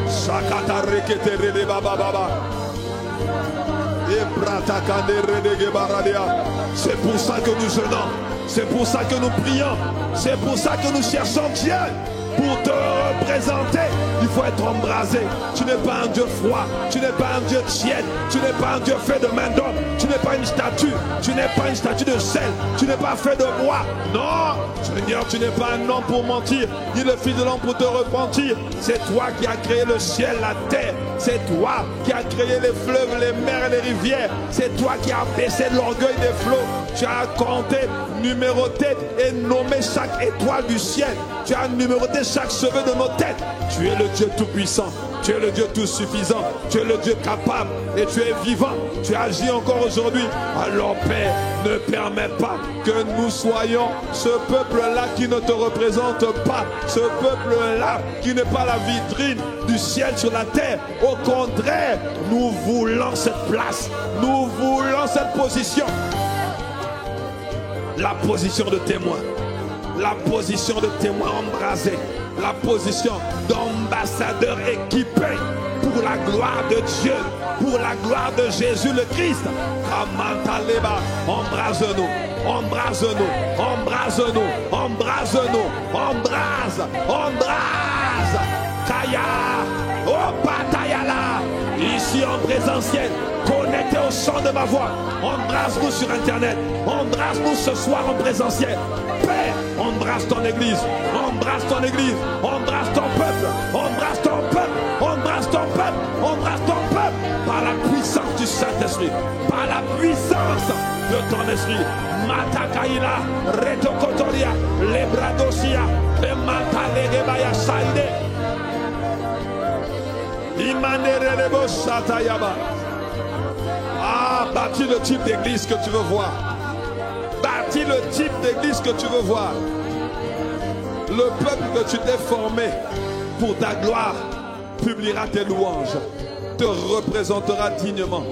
Sakata rekete rede baba baba. C'est pour ça que nous jeûnons, c'est pour ça que nous prions, c'est pour ça que nous cherchons Dieu. Pour te représenter, il faut être embrasé. Tu n'es pas un Dieu froid, tu n'es pas un Dieu tiède, tu n'es pas un Dieu fait de main d'homme, tu n'es pas une statue, tu n'es pas une statue de sel, tu n'es pas fait de bois. Non, Seigneur, tu n'es pas un homme pour mentir, ni le fils de l'homme pour te repentir. C'est toi qui as créé le ciel, la terre. C'est toi qui as créé les fleuves, les mers et les rivières. C'est toi qui as baissé l'orgueil des flots. Tu as compté, numéroté et nommé chaque étoile du ciel. Tu as numéroté chaque cheveu de nos têtes. Tu es le Dieu tout-puissant. Tu es le Dieu tout-suffisant. Tu es le Dieu capable. Et tu es vivant. Tu agis encore aujourd'hui. Alors Père, ne permets pas que nous soyons ce peuple-là qui ne te représente pas. Ce peuple-là qui n'est pas la vitrine du ciel sur la terre. Au contraire, nous voulons cette place. Nous voulons cette position. La position de témoin. La position de témoin embrasé. La position d'ambassadeur équipé pour la gloire de Dieu, pour la gloire de Jésus le Christ. Embrase-nous, embrase-nous, embrase-nous, embrase-nous, embrase, embrase. Kaya, Opatayala, ici en présentiel, connecté au son de ma voix. Embrasse-nous sur Internet, embrasse-nous ce soir en présentiel. Père, embrasse ton église, embrasse ton église, embrasse ton peuple, embrasse ton peuple, embrasse ton peuple, embrasse ton peuple, par la puissance du Saint-Esprit, par la puissance de ton esprit. Matakaila, Retokotoria, Lebradosia, Matalegebaya Saide, Imanerelebo Satayaba. Ah, bâtis le type d'église que tu veux voir. Bâtis le type d'église que tu veux voir. Le peuple que tu t'es formé pour ta gloire publiera tes louanges, te représentera dignement,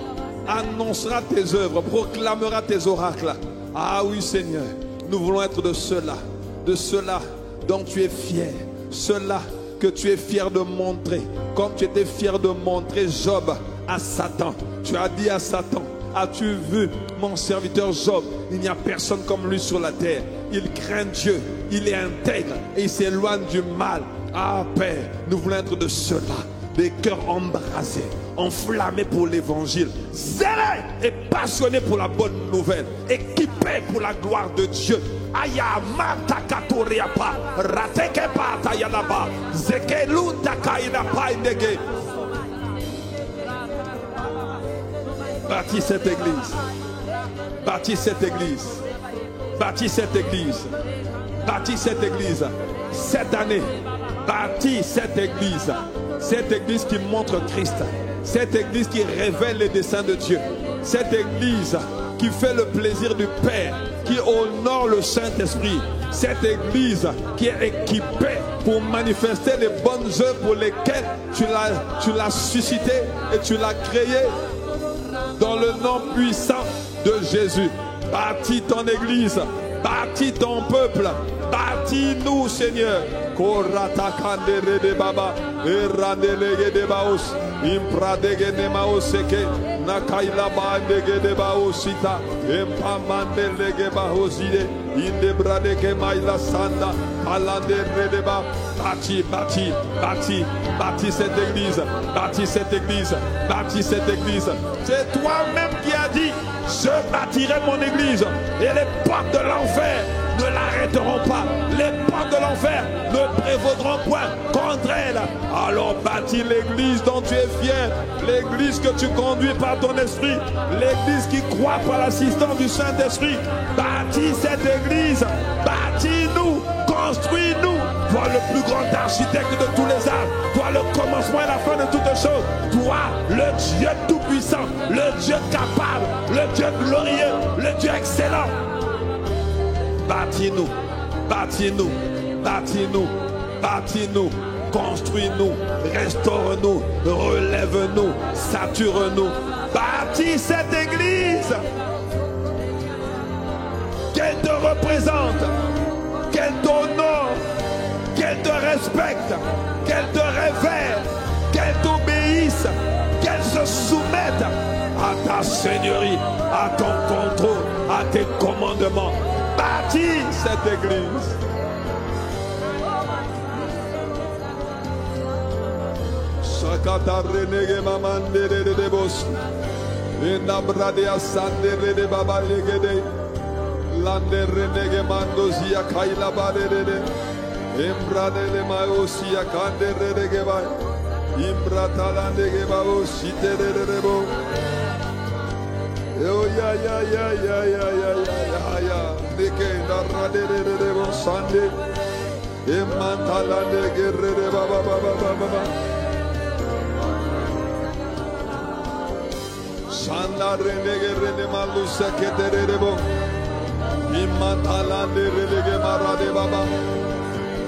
annoncera tes œuvres, proclamera tes oracles. Ah oui Seigneur, nous voulons être de ceux-là dont tu es fier, ceux-là que tu es fier de montrer, comme tu étais fier de montrer Job à Satan. Tu as dit à Satan, as-tu vu mon serviteur Job? Il n'y a personne comme lui sur la terre. Il craint Dieu, il est intègre et il s'éloigne du mal. Ah Père, nous voulons être de ceux-là, des cœurs embrasés, enflammés pour l'évangile, zélés et passionnés pour la bonne nouvelle, équipés pour la gloire de Dieu. Aya matakatoriapa, ratekepa tayalaba, zekelunda kainapa indege. Bâtis cette église. Bâtis cette église. Bâtis cette église. Bâtis cette église. Cette année, bâtis cette église. Cette église qui montre Christ. Cette église qui révèle les desseins de Dieu. Cette église qui fait le plaisir du Père, qui honore le Saint-Esprit. Cette église qui est équipée pour manifester les bonnes œuvres pour lesquelles tu l'as suscité et tu l'as créé. Dans le nom puissant de Jésus, bâtis ton église, Bâtis ton peuple. Bâtis-nous, Seigneur. Koratakandere de baba. Erandelege de baos. Impradege de maoseke. Nakaila bandege de baosita. Empamandelege baoside. Indebradeke maila sanda. Alandere de ba. Bâtis, bâtis, bâtis. Bâtis cette église. Bâtis cette église. Bâtis cette église. C'est toi-même qui as dit: je bâtirai mon église et les portes de l'enfer ne l'arrêteront pas. Les portes de l'enfer ne prévaudront point contre elle. Alors bâtis l'église dont tu es fier, l'église que tu conduis par ton esprit, l'église qui croit par l'assistance du Saint-Esprit. Bâtis cette église, bâtis-nous, construis-nous. Toi le plus grand architecte de tous les arts, toi le commencement et la fin de toutes choses, toi le Dieu tout-puissant, le Dieu capable, le Dieu glorieux, le Dieu excellent. Bâtis-nous, bâtis-nous, bâtis-nous, bâtis-nous, construis-nous, restaure-nous, relève-nous, sature-nous. Bâtis cette église, qu'elle te représente, qu'elle t'honore, qu'elle te respecte, qu'elle te révère, qu'elle t'obéisse, qu'elle se soumette à ta seigneurie, à ton contrôle, à tes commandements. Bâtis cette église. Sakata renege mamandere de bos. Enabrade asandere de baba legede. Lande renege mandozia kaila badere. Embrade le maosia kandere de geba. Imbratalande geba osite de bo. Oh ya ya ya ya ya ya ya ya. Neke narade de bo sande. Emantalande gerre de baba baba baba. Sanda renege rene malusa ketere de bo. Imantalande renege marade baba.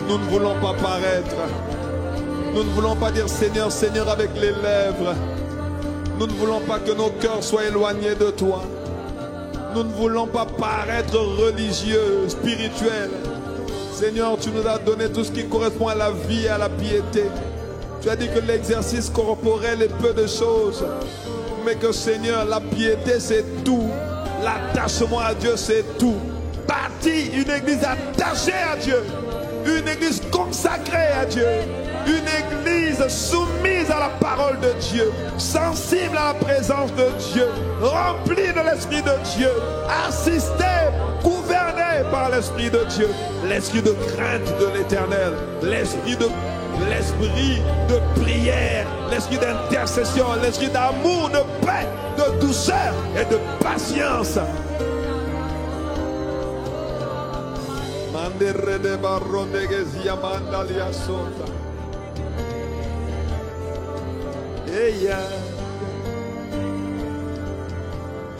Nous ne voulons pas paraître. Nous ne voulons pas dire Seigneur, Seigneur avec les lèvres. Nous ne voulons pas que nos cœurs soient éloignés de toi. Nous ne voulons pas paraître religieux, spirituels. Seigneur, tu nous as donné tout ce qui correspond à la vie et à la piété. Tu as dit que l'exercice corporel est peu de choses. Mais que Seigneur, la piété c'est tout. L'attachement à Dieu c'est tout. Bâtis une église attachée à Dieu. Une église consacrée à Dieu. Une église soumise à la parole de Dieu, sensible à la présence de Dieu, remplie de l'Esprit de Dieu, assistée, gouvernée par l'Esprit de Dieu, l'esprit de crainte de l'Éternel, l'esprit de prière, l'esprit d'intercession, l'esprit d'amour, de paix, de douceur et de patience. Mandere de barro de gezia mandalia sota. Eya,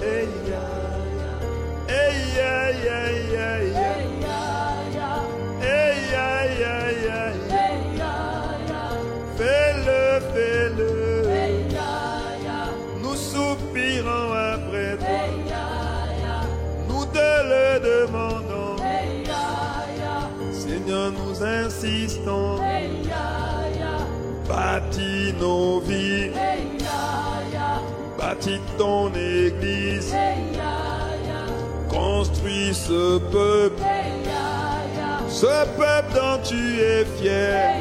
eya, eya, eya, eya, eya, fais-le, fais-le. Nous soupirons après toi. Nous te le demandons. Seigneur, nous insistons. Bâtis nos vies, bâtis ton église, construis ce peuple dont tu es fier,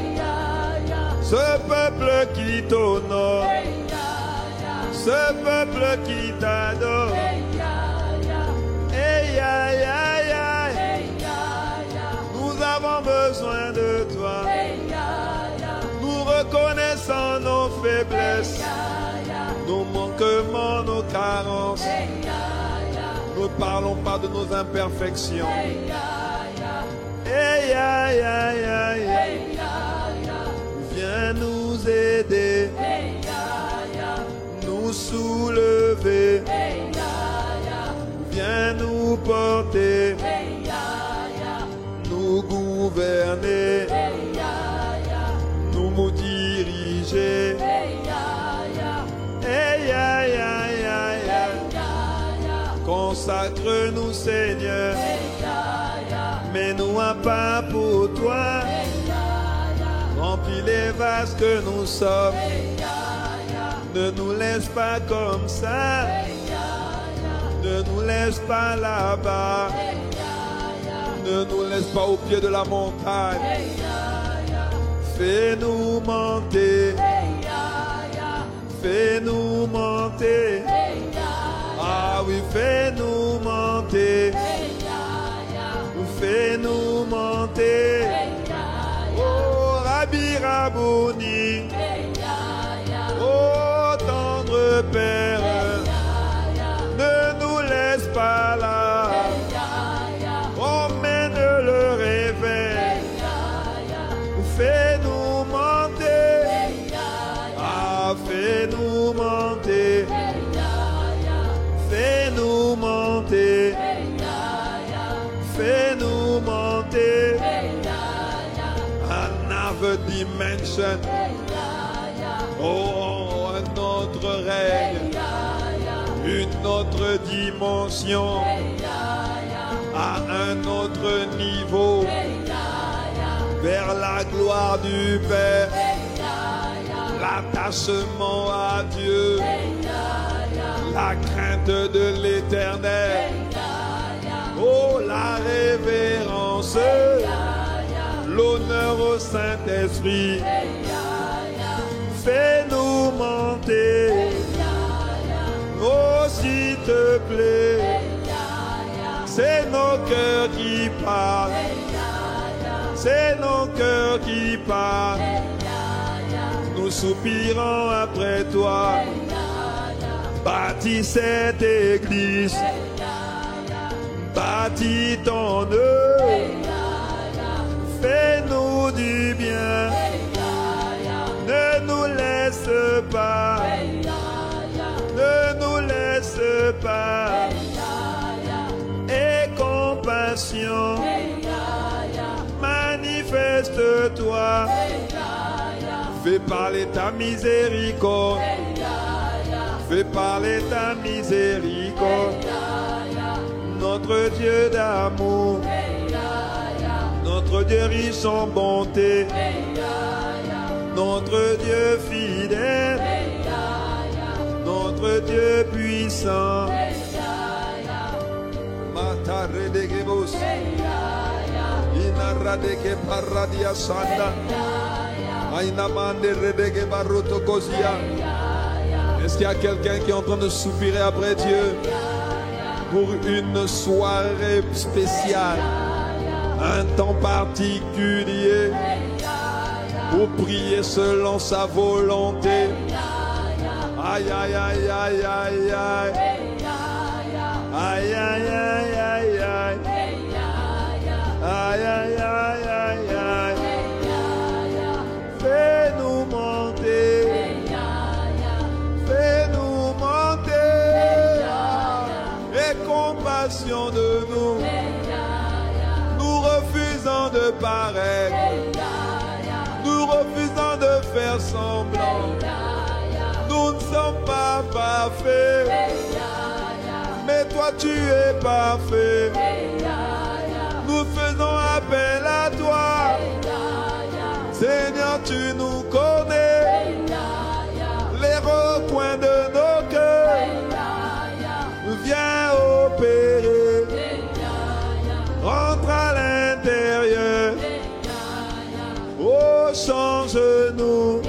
ce peuple qui t'honore, ce peuple qui t'adore. Nous avons besoin de toi. Nous reconnaissons nos faiblesses, nos manquements, nos carences. Ne parlons pas de nos imperfections. Viens nous aider, nous soulever. Viens nous porter, nous gouverner. Nous diriger. Consacre-nous, Seigneur. mets-nous à part pour toi. Remplis les vases que nous sommes. Ne nous laisse pas comme ça. Ne nous laisse pas là-bas. Ne nous laisse pas au pied de la montagne. Fais-nous monter. Fais-nous monter. Ah oui, fais-nous monter. Fais-nous monter. Oh, Rabbi Rabouni. Oh, tendre Père. Ne nous laisse pas là. Emmène le réveil. Fais-nous monter. Ah, fais-nous monter. Fais-nous monter. Fais-nous monter. Another dimension. Oh, un autre règne. Une autre dimension. À un autre niveau. Vers la gloire du Père. L'attachement à Dieu. La crainte de l'Éternel. Oh, la révérence. L'honneur au Saint-Esprit. Fais-nous monter. Oh, s'il te plaît. C'est nos cœurs qui parlent. C'est nos cœurs qui parlent. Nous soupirons après toi. Bâtis cette église. Bâtis ton œuvre. Fais-nous du bien. Ne nous laisse pas. Ne nous laisse pas. Et compassion. Manifeste-toi. Fais parler ta miséricorde. Fais parler ta miséricorde. Notre Dieu d'amour. Notre Dieu riche en bonté. Notre Dieu fidèle. Notre Dieu puissant. Mataredegebos. Inaradeke paradia sanda. Ainamande redege baroto kozia. Est-ce qu'il y a quelqu'un qui est en train de soupirer après Dieu pour une soirée spéciale, un temps particulier pour prier selon sa volonté? Aïe, aïe, aïe, aïe, aïe, aïe. Aïe, aïe, aïe, aïe, aïe. Aïe, aïe, aïe, aïe, aïe. Fais-nous monter. Fais-nous monter. Et compassion de nous. Nous refusons de paraître. Nous refusons de faire semblant. Nous ne sommes pas parfaits. Mais toi tu es parfait. Nous faisons appel à toi. Seigneur, tu nous connais. Les recoins de nos cœurs. Viens opérer. Rentre à l'intérieur. Oh, change-nous.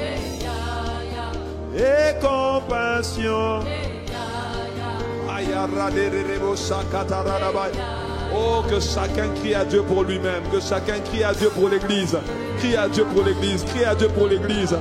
Et compassion. Oh, que chacun crie à Dieu pour lui-même. Que chacun crie à Dieu pour l'église. Crie à Dieu pour l'église. Crie à Dieu pour l'église.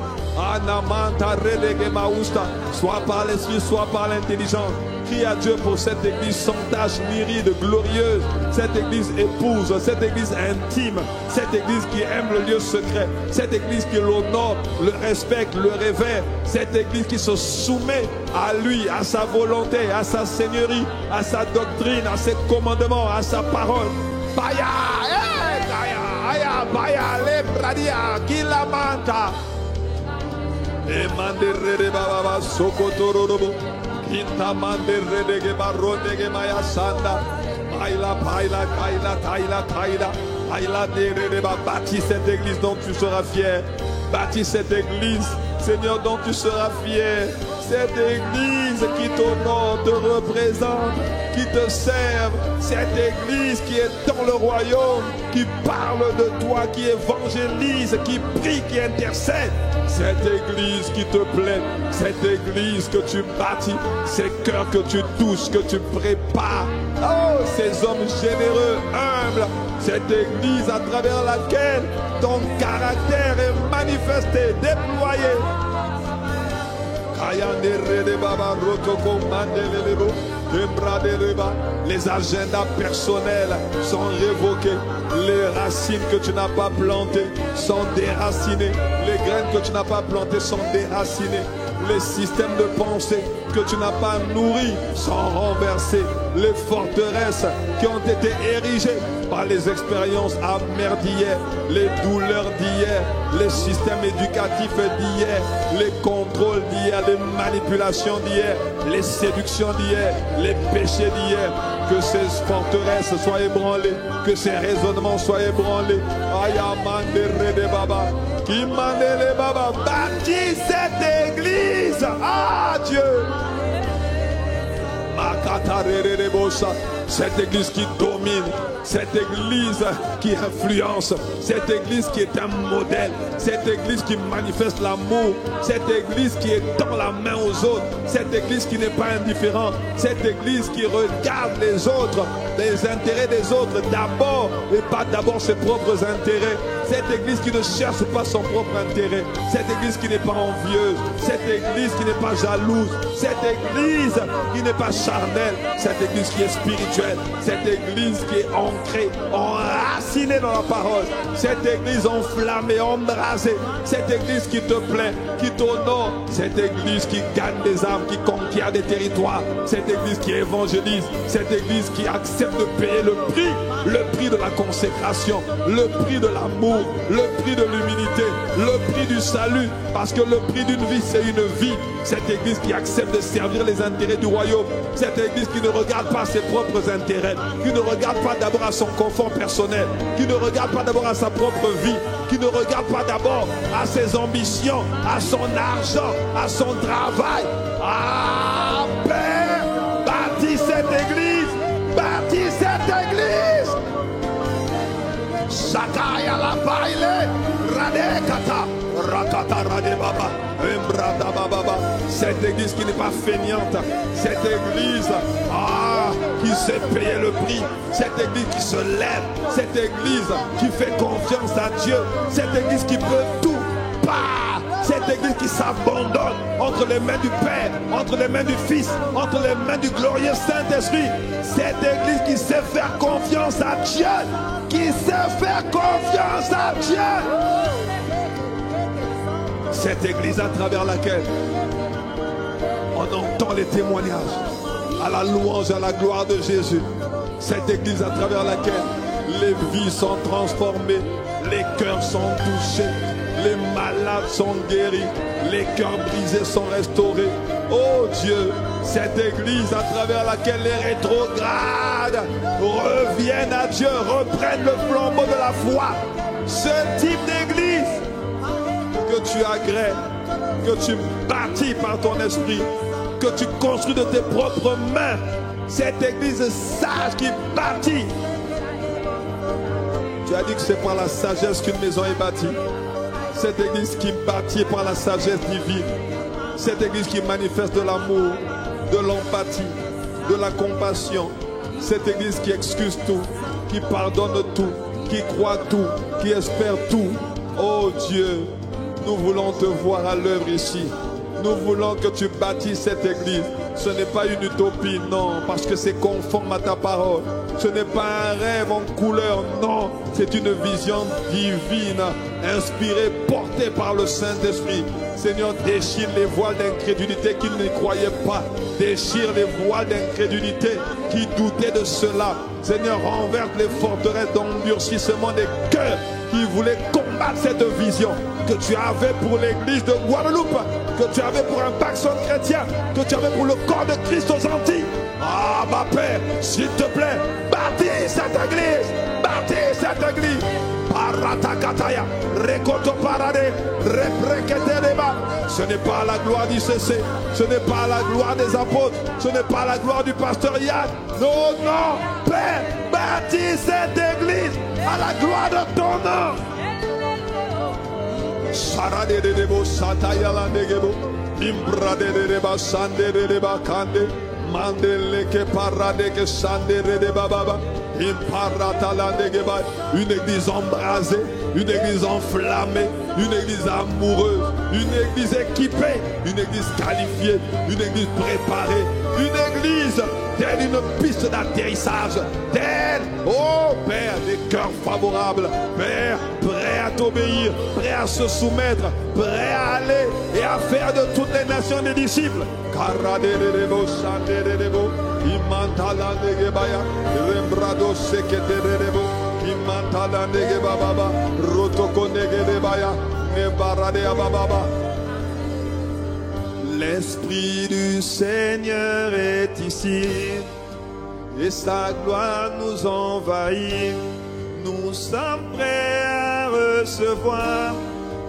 Soit par l'esprit, soit par l'intelligence. Crie à Dieu pour cette église sans tache ni ride, glorieuse. Cette église épouse, cette église intime. Cette église qui aime le lieu secret. Cette église qui l'honore, le respecte, le révère. Cette église qui se soumet à lui, à sa volonté, à sa seigneurie, à sa doctrine, à ses commandements, à sa parole. Baya, aya, baya, le pradia, kilamanta. Et mandere baba sokotorobo. Inta mandere de baronde ge maya sanda. Bâtis cette église dont tu seras fier. Bâtis cette église, Seigneur, dont tu seras fier. Cette église qui t'honore, te représente, qui te serve. Cette église qui est dans le royaume, qui parle de toi, qui évangélise, qui prie, qui intercède. Cette église qui te plaît, cette église que tu bâtis, ces cœurs que tu touches, que tu prépares. Oh, ces hommes généreux, humbles, cette église à travers laquelle ton caractère est manifesté, déployé. Les agendas personnels sont révoqués. Les racines que tu n'as pas plantées sont déracinées. Les graines que tu n'as pas plantées sont déracinées. Les systèmes de pensée que tu n'as pas nourris sont renversés. Les forteresses qui ont été érigées par les expériences amères d'hier, les douleurs d'hier, les systèmes éducatifs d'hier, les contrôles d'hier, les manipulations d'hier, les séductions d'hier, les péchés d'hier, que ces forteresses soient ébranlées, que ces raisonnements soient ébranlés. Qui m'a les baba, bâtis cette église. Ah Dieu, cette église qui domine, cette église qui influence, cette église qui est un modèle, cette église qui manifeste l'amour, cette église qui est dans la main aux autres, cette église qui n'est pas indifférente, cette église qui regarde les autres, les intérêts des autres d'abord et pas d'abord ses propres intérêts, cette église qui ne cherche pas son propre intérêt, cette église qui n'est pas envieuse, cette église qui n'est pas jalouse, cette église qui n'est pas charnelle, cette église qui est spirituelle, cette église qui est ancrée, enracinée dans la parole, cette église enflammée, embrasée, cette église qui te plaît, qui t'honore, cette église qui gagne des âmes, qui conquiert des territoires, cette église qui évangélise, cette église qui accepte de payer le prix de la consécration, le prix de l'amour, le prix de l'humilité, le prix du salut, parce que le prix d'une vie c'est une vie. Cette église qui accepte de servir les intérêts du royaume, cette église qui ne regarde pas ses propres intérêts, qui ne regarde pas d'abord à son confort personnel, qui ne regarde pas d'abord à sa propre vie, qui ne regarde pas d'abord à ses ambitions, à son argent, à son travail. Ah Père, bâtis cette église, bâtis cette église. Sakaya la baile, radekata, rakata radebaba, embrada bababa. Cette église qui n'est pas feignante, cette église qui sait payer le prix, cette église qui se lève, cette église qui fait confiance à Dieu, cette église qui peut tout, cette église qui s'abandonne entre les mains du Père, entre les mains du Fils, entre les mains du glorieux Saint-Esprit, cette église qui sait faire confiance à Dieu, qui sait faire confiance à Dieu. Cette église à travers laquelle on entend les témoignages à la louange, à la gloire de Jésus. Cette église à travers laquelle les vies sont transformées, les cœurs sont touchés, les malades sont guéris, les cœurs brisés sont restaurés. Oh Dieu, cette église à travers laquelle les rétrogrades reviennent à Dieu, reprennent le flambeau de la foi. Ce type d'église que tu agrées, que tu bâtis par ton esprit, que tu construis de tes propres mains, cette église sage qui bâtit. Tu as dit que c'est par la sagesse qu'une maison est bâtie. Cette église qui bâtit par la sagesse divine, cette église qui manifeste de l'amour, de l'empathie, de la compassion, cette église qui excuse tout, qui pardonne tout, qui croit tout, qui espère tout. Oh Dieu, nous voulons te voir à l'œuvre ici. Nous voulons que tu bâtisses cette église. Ce n'est pas une utopie, non, parce que c'est conforme à ta parole. Ce n'est pas un rêve en couleur, non, c'est une vision divine, inspirée, portée par le Saint-Esprit. Seigneur, déchire les voiles d'incrédulité qui ne croyaient pas. Déchire les voiles d'incrédulité qui doutaient de cela. Seigneur, renverse les forteresses d'endurcissement des cœurs qui voulaient combattre cette vision que tu avais pour l'église de Guadeloupe, que tu avais pour un Paxson chrétien, que tu avais pour le corps de Christ aux Antilles. Ah, ma Père, s'il te plaît, bâtis cette église. Bâtis cette église. Paratakataya, Rekoto Parade, Repreketereba. Ce n'est pas la gloire du CC, ce n'est pas la gloire des apôtres, ce n'est pas la gloire du pasteur Yann. Non, non, Père, bâtis cette église à la gloire de ton nom. Sarade de debo, Satayala negebo, Imbrade de deba, Sande de deba, Kande, Mandele que parade que Sande de deba baba. Une église embrasée, une église enflammée, une église amoureuse, une église équipée, une église qualifiée, une église préparée, une église telle une piste d'atterrissage, telle, oh Père, des cœurs favorables, Père, prêt à t'obéir, prêt à se soumettre, prêt à aller et à faire de toutes les nations des disciples. Imantala negebaya, rembrado sekete rebo, imantala negebaba, rotoko negebaya, nebarade ababa. L'Esprit du Seigneur est ici, et sa gloire nous envahit. Nous sommes prêts à recevoir,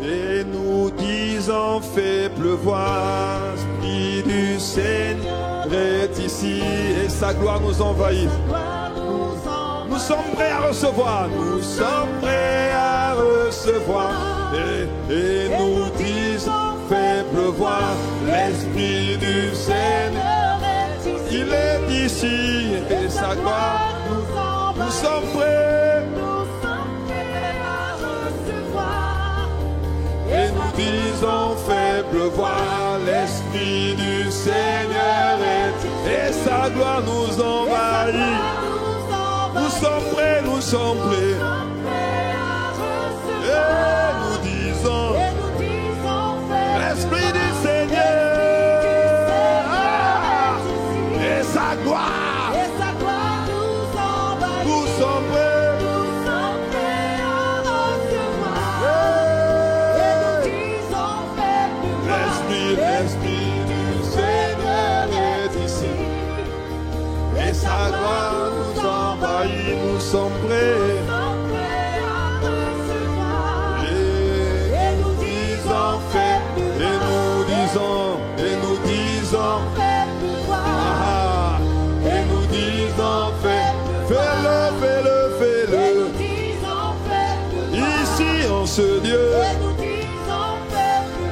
et nous disons fais pleuvoir. L'Esprit du Seigneur est ici et sa gloire nous envahit. Nous sommes prêts à recevoir. Nous sommes prêts à recevoir. Et nous disons fais pleuvoir. L'Esprit du Seigneur est ici. Il est ici et sa gloire nous sommes prêts. Nous sommes prêts à recevoir. Et nous disons fais pleuvoir. L'Esprit du Seigneur est et sa gloire nous envahit. Nous sommes prêts, nous sommes prêts. Et nous disons l'Esprit du Seigneur et sa gloire. Nous sommes prêts. L'Esprit du Seigneur est ici et sa gloire nous envahit. Nous sommes prêts. Et nous disons fais, et nous disons ah, et nous disons fais-le, fais-le, fais-le. Ici en ce lieu,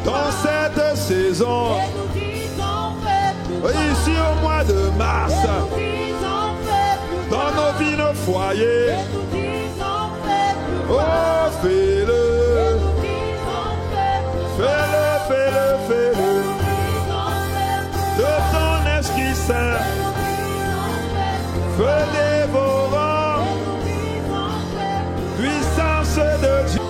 dans cette saison, ici au mois de mars, dans nos vies, nos foyers, oh fais-le, fais-le, fais-le, fais-le, de ton Esprit Saint, feu dévorant, puissance de Dieu.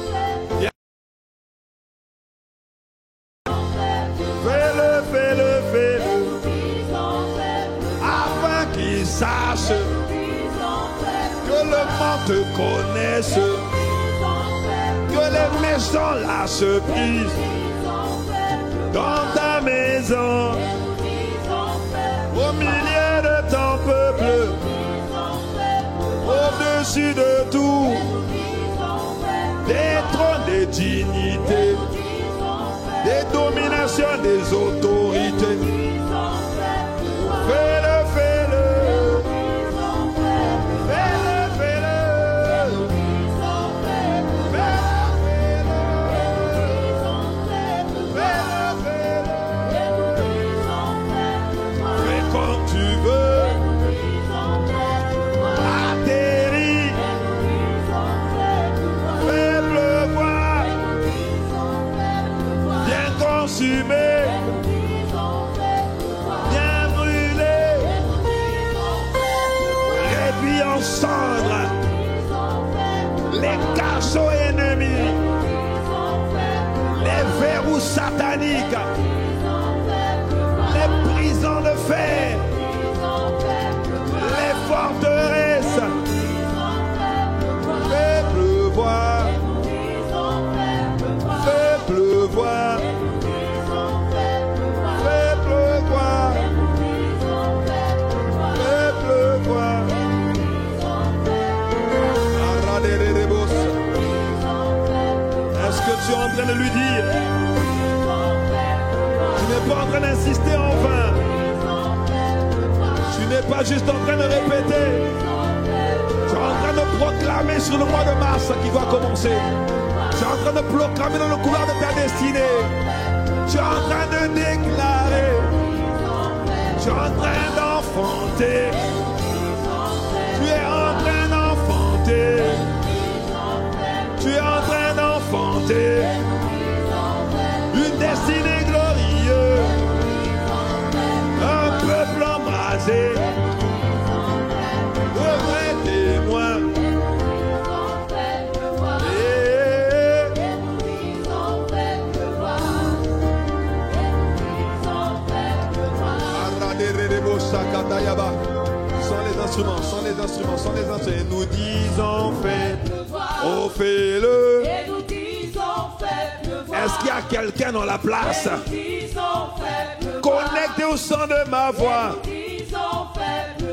Fais-le, fais-le, fais-le, afin qu'ils sachent que le monde te connaisse, que les méchants lâchent prise dans ta maison, au milieu de ton peuple, au-dessus de tout, des trônes, des dignités, des dominations, des autorités. Fais-le, fais-le. Fais-le, fais-le. Fais-le, fais-le. Fais comme tu veux. Atterris. Fais pleuvoir. Viens consumer. Viens brûler. Réduis en cendres les cachots ennemis, les verrous sataniques, les prisons de fer, les forteresses. Fais pleuvoir, fais pleuvoir, fais pleuvoir, Est-ce que tu es en train de lui dire? Tu n'es pas en train d'insister en vain. Tu n'es pas juste en train de répéter. Tu es en train de proclamer sur le mois de mars qui va commencer. Tu es en train de proclamer dans le couloir de ta destinée. Tu es en train de déclarer. Tu es en train d'enfanter. Tu es en train d'enfanter. Tu es en train d'enfanter une destinée glorieuse, un peuple embrasé, de vrais témoins. Sans les instruments. Et nous disons fais-le. Est-ce qu'il y a quelqu'un dans la place connecté au son de ma voix,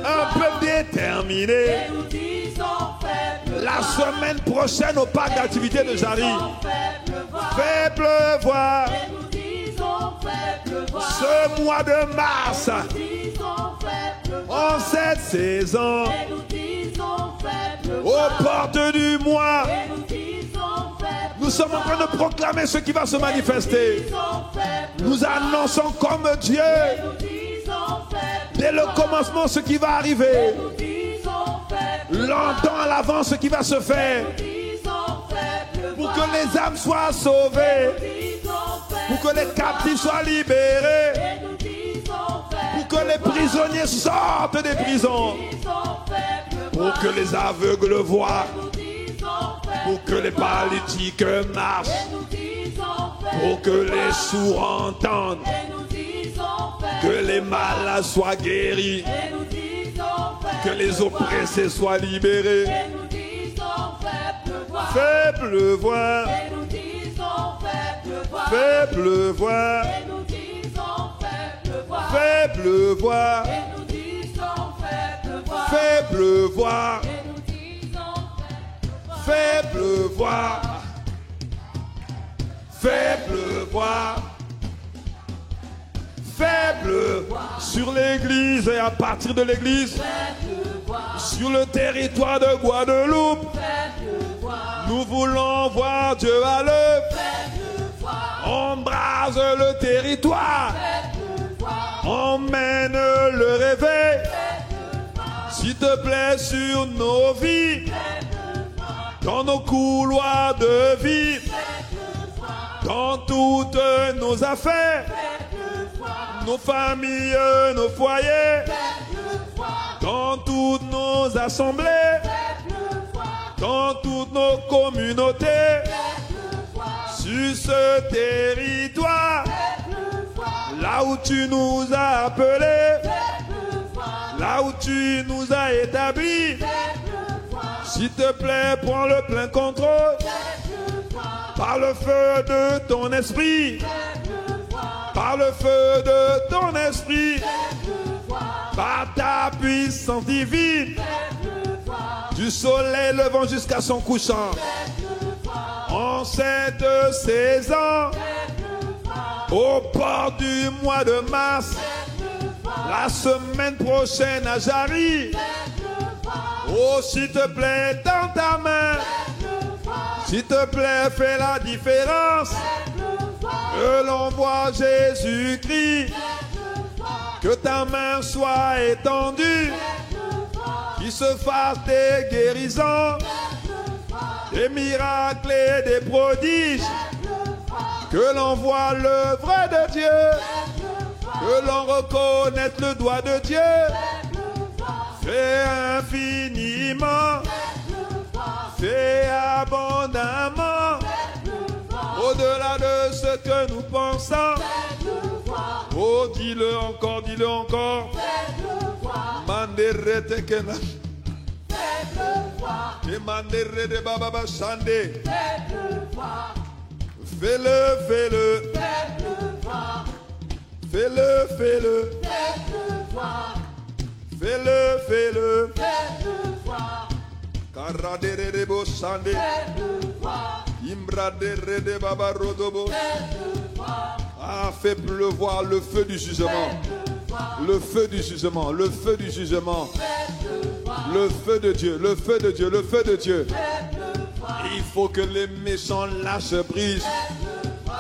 un peu déterminé? La semaine prochaine au parc d'activité de Jarry, fais pleuvoir. Ce mois de mars, en cette saison, aux portes du mois, nous sommes en train de proclamer ce qui va se manifester. Nous annonçons comme Dieu, dès le commencement, ce qui va arriver. Longtemps à l'avance, ce qui va se faire. Pour que les âmes soient sauvées. Pour que les captifs soient libérés. Pour que les prisonniers sortent des prisons. Pour que les aveugles voient. Pour que les paralytiques marchent. Pour que les sourds entendent. Que les malades soient guéris. Que les oppressés soient libérés. Fais pleuvoir. Fais pleuvoir. Fais pleuvoir. Fais pleuvoir. Fais pleuvoir. Fais pleuvoir. Fais pleuvoir sur l'église et à partir de l'église, sur le territoire de Guadeloupe. Nous voulons voir Dieu à l'œuvre. Embrase le territoire. Emmène le réveil. S'il te plaît, sur nos vies, dans nos couloirs de vie, dans toutes nos affaires, nos familles, nos foyers, dans toutes nos assemblées, dans toutes nos communautés, sur ce territoire, là où tu nous as appelés, là où tu nous as établis. S'il te plaît, prends le plein contrôle par le feu de ton esprit, par le feu de ton esprit, par ta puissance divine, du soleil levant jusqu'à son couchant. En cette saison, au port du mois de mars, la semaine prochaine à Jarry, oh, s'il te plaît, dans ta main, s'il te plaît, fais la différence. Que l'on voit Jésus-Christ, que ta main soit étendue, qu'il se fasse des guérisons, des miracles et des prodiges, que l'on voit l'œuvre de Dieu, que l'on reconnaisse le doigt de Dieu. Fais infiniment, fais abondamment, au-delà de ce que nous pensons. Oh, dis-le encore, dis-le encore. Mandere tekena. Mandere de baba chande. Fais-le, fais-le. Fais-le, fais-le. Fais-le, fais-le. Karaderebo Sande. Imbraderede Baba Rodobo. Ah, fais pleuvoir le feu du jugement. Le feu du jugement, le feu du jugement. Le feu de Dieu, le feu de Dieu, le feu de Dieu. Il faut que les méchants lâchent prise.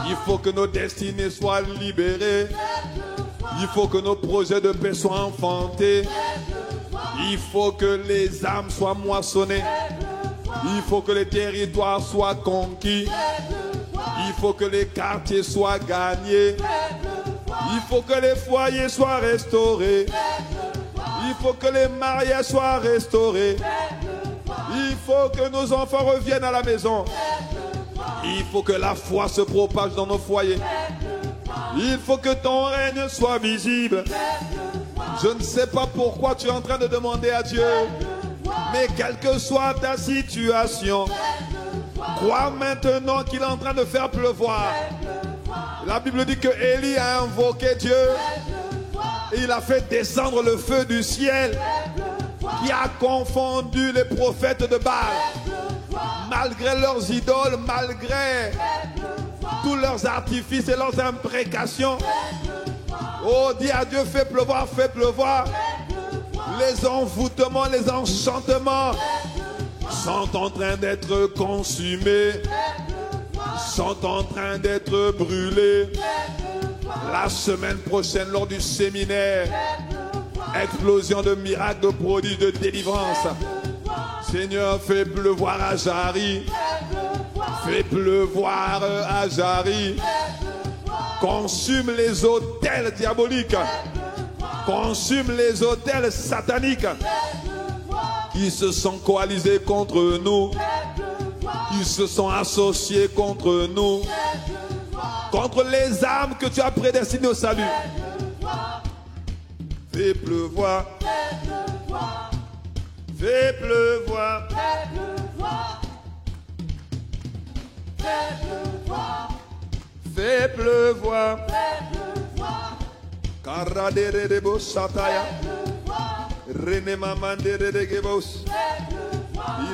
Il faut que nos destinées soient libérées. Il faut que nos projets de paix soient enfantés. Il faut que les âmes soient moissonnées. Il faut que les territoires soient conquis. Il faut que les quartiers soient gagnés. Il faut que les foyers soient restaurés. Il faut que les mariages soient restaurés. Il faut que nos enfants reviennent à la maison. Il faut que la foi se propage dans nos foyers. Il faut que ton règne soit visible. Je ne sais pas pourquoi tu es en train de demander à Dieu, mais quelle que soit ta situation, crois maintenant qu'il est en train de faire pleuvoir. La Bible dit que Élie a invoqué Dieu et il a fait descendre le feu du ciel qui a confondu les prophètes de Baal. Malgré leurs idoles, malgré tous leurs artifices et leurs imprécations. Oh, dis à Dieu, fais pleuvoir, fais pleuvoir. Les envoûtements, les enchantements sont en train d'être consumés, sont en train d'être brûlés. La semaine prochaine, lors du séminaire, explosion de miracles, de prodiges, de délivrance. Seigneur, fais pleuvoir à Jari. Fais pleuvoir à Jari. Consume les autels diaboliques. Consume les autels sataniques qui se sont coalisés contre nous, qui se sont associés contre nous, contre les âmes que tu as prédestinées au salut. Fais pleuvoir. Fais pleuvoir. Fais pleuvoir. Karadere de Bosataya. Rene Mamandere de Gebos.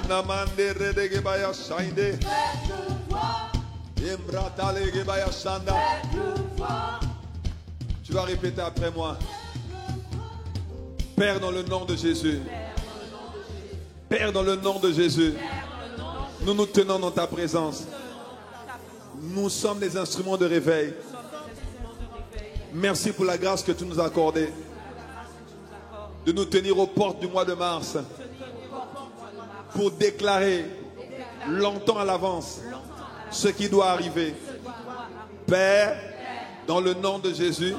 Inamandere de Gebaya Sainde. Imbratale Gebaya Sanda. Tu vas répéter après moi. Père, dans le nom de Jésus. Père, dans le nom de Jésus. Nous nous tenons dans ta présence. Nous sommes des instruments de réveil. Merci pour la grâce que tu nous as accordée de nous tenir aux portes du mois de mars pour déclarer longtemps à l'avance ce qui doit arriver. Père, dans le nom de Jésus,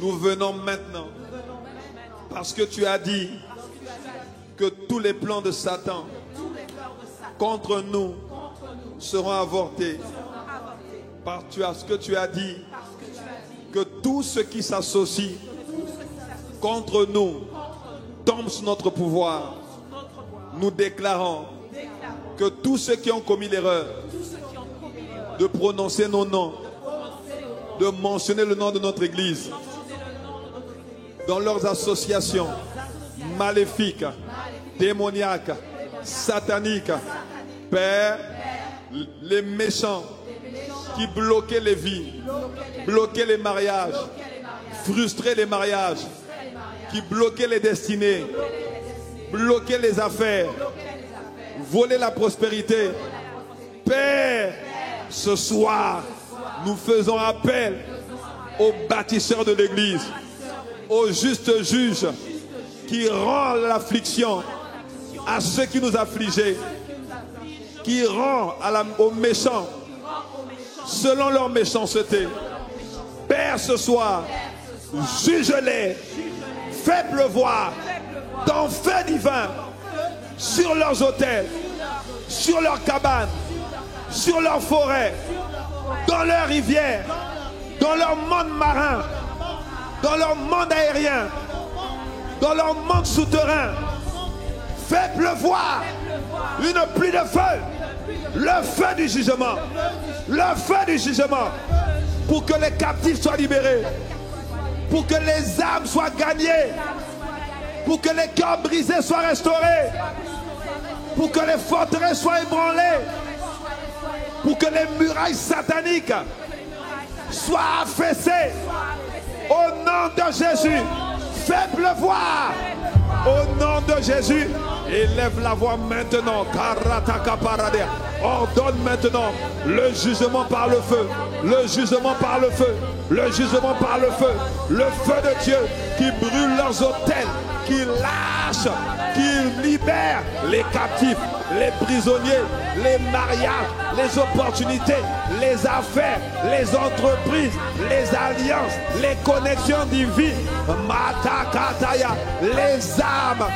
nous venons maintenant parce que tu as dit que tous les plans de Satan contre nous seront avortés. Parce que tu as dit que tout ce qui s'associe contre nous tombe sous notre pouvoir. Nous déclarons que tous ceux qui ont commis l'erreur de prononcer nos noms, de mentionner le nom de notre église dans leurs associations maléfiques, démoniaques, sataniques, Père, les méchants qui bloquaient les vies, bloquaient les mariages, frustraient les mariages, qui bloquaient les destinées, bloquaient les affaires, volaient la prospérité. Père, ce soir, nous faisons appel aux bâtisseurs de l'église, au juste juge qui rend l'affliction à ceux qui nous affligeaient, qui rend aux méchants selon leur méchanceté. Père, ce soir, juge-les, fais pleuvoir ton feu divin sur leurs autels, sur leurs cabanes, sur leurs forêts, dans leurs rivières, dans leur monde marin, dans leur monde aérien, dans leur monde souterrain. Fais pleuvoir une pluie de feu, le feu du jugement, le feu du jugement, pour que les captifs soient libérés, pour que les âmes soient gagnées, pour que les cœurs brisés soient restaurés, pour que les forteresses soient ébranlées, pour que les murailles sataniques soient affaissées. Au nom de Jésus, fais pleuvoir. Au nom de Jésus, élève la voix maintenant. Ordonne maintenant le jugement par le feu. Le jugement par le feu. Le jugement par le feu. Le feu de Dieu qui brûle leurs autels, qui lâche, qui libère les captifs, les prisonniers, les mariages, les opportunités, les affaires, les entreprises, les alliances, les connexions divines, Matakataya, les âmes,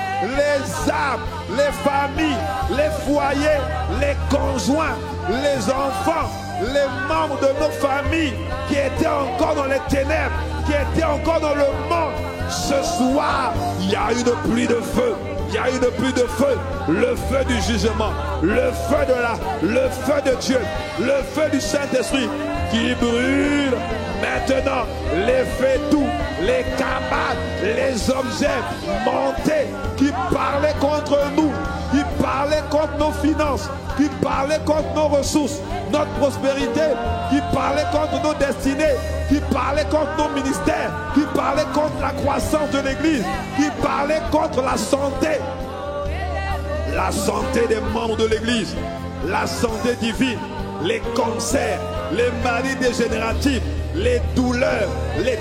les familles, les foyers, les conjoints, les enfants, les membres de nos familles qui étaient encore dans les ténèbres, qui étaient encore dans le monde. Ce soir, il y a une pluie de feu. Il y a une pluie de feu, le feu du jugement, le feu de Dieu, le feu du Saint-Esprit qui brûle maintenant les fétus, les cabanes, les objets montés qui parlaient contre nous, qui parlaient contre nos finances, qui parlaient contre nos ressources, notre prospérité, qui parlaient contre nos destinées, qui parlaient contre nos ministères, qui parlaient contre la croissance de l'Église, qui parlaient contre la santé des membres de l'Église, la santé divine, les cancers, les maladies dégénératives, les douleurs, les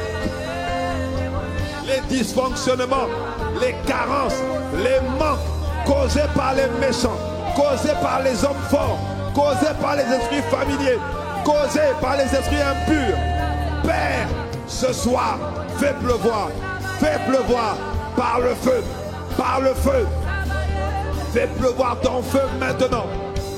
dysfonctionnements, les carences, les manques causés par les méchants, causés par les hommes forts, causés par les esprits familiers, causés par les esprits impurs. Père, ce soir, fais pleuvoir par le feu, par le feu. Fais pleuvoir ton feu maintenant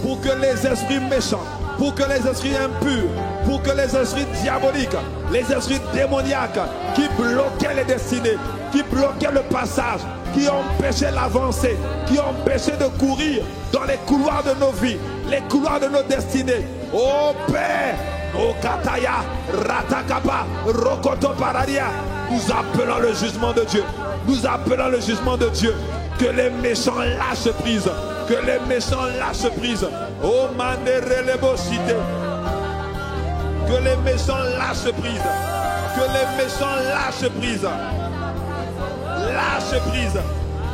pour que les esprits méchants, pour que les esprits impurs, pour que les esprits diaboliques, les esprits démoniaques qui bloquaient les destinées, qui bloquaient le passage, qui empêchaient l'avancée, qui empêchaient de courir dans les couloirs de nos vies, les couloirs de nos destinées. Oh Père, oh Kataya, Ratakapa, Rokoto Paradia, nous appelons le jugement de Dieu. Nous appelons le jugement de Dieu. Que les méchants lâchent prise. Que les méchants lâchent prise. Oh Manderelebosité. Que les méchants lâchent prise. Que les méchants lâchent prise. Lâche prise.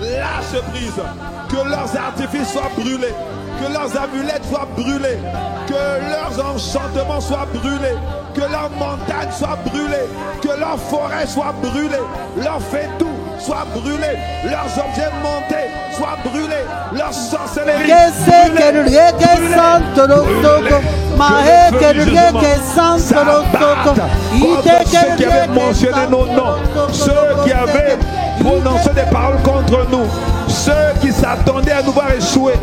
Lâche prise. Que leurs artifices soient brûlés. Que leurs amulettes soient brûlées. Que leurs enchantements soient brûlés. Que leurs montagnes soient brûlées. Que leurs forêts soient brûlées. Leurs fétus soient brûlés, leurs objets montés soient brûlés, leurs sorcelleries ceux qui avaient mentionné nos noms, ceux qui avaient prononcé des paroles contre nous, ceux qui s'attendaient à nous voir échouer,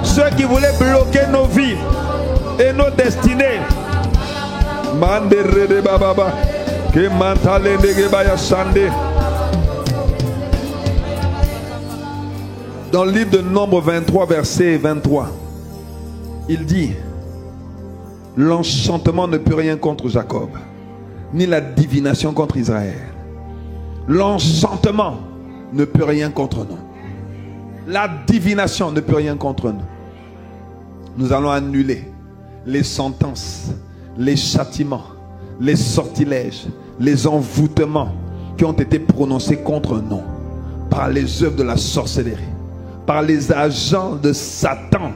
ceux qui voulaient bloquer nos vies et nos destinées. Mandere de bababa. Dans le livre de Nombre 23, verset 23, il dit: l'enchantement ne peut rien contre Jacob, ni la divination contre Israël. L'enchantement ne peut rien contre nous. La divination ne peut rien contre nous. Nous allons annuler les sentences, les châtiments, les sortilèges, les envoûtements qui ont été prononcés contre nous par les œuvres de la sorcellerie, par les agents de Satan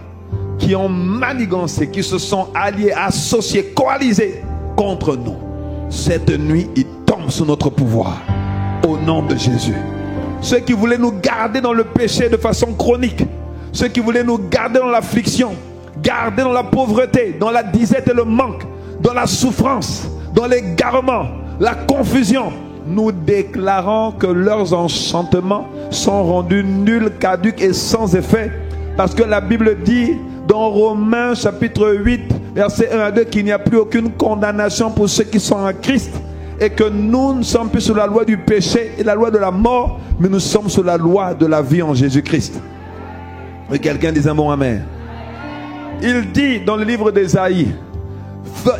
qui ont manigancé, qui se sont alliés, associés, coalisés contre nous. Cette nuit, ils tombent sous notre pouvoir au nom de Jésus. Ceux qui voulaient nous garder dans le péché de façon chronique, ceux qui voulaient nous garder dans l'affliction, garder dans la pauvreté, dans la disette et le manque, dans la souffrance, dans l'égarement, la confusion, nous déclarons que leurs enchantements sont rendus nuls, caducs et sans effet, parce que la Bible dit dans Romains chapitre 8 verset 1 à 2 qu'il n'y a plus aucune condamnation pour ceux qui sont en Christ, et que nous ne sommes plus sous la loi du péché et la loi de la mort, mais nous sommes sous la loi de la vie en Jésus-Christ. Et quelqu'un dit un bon amen. Il dit dans le livre d'Ésaïe,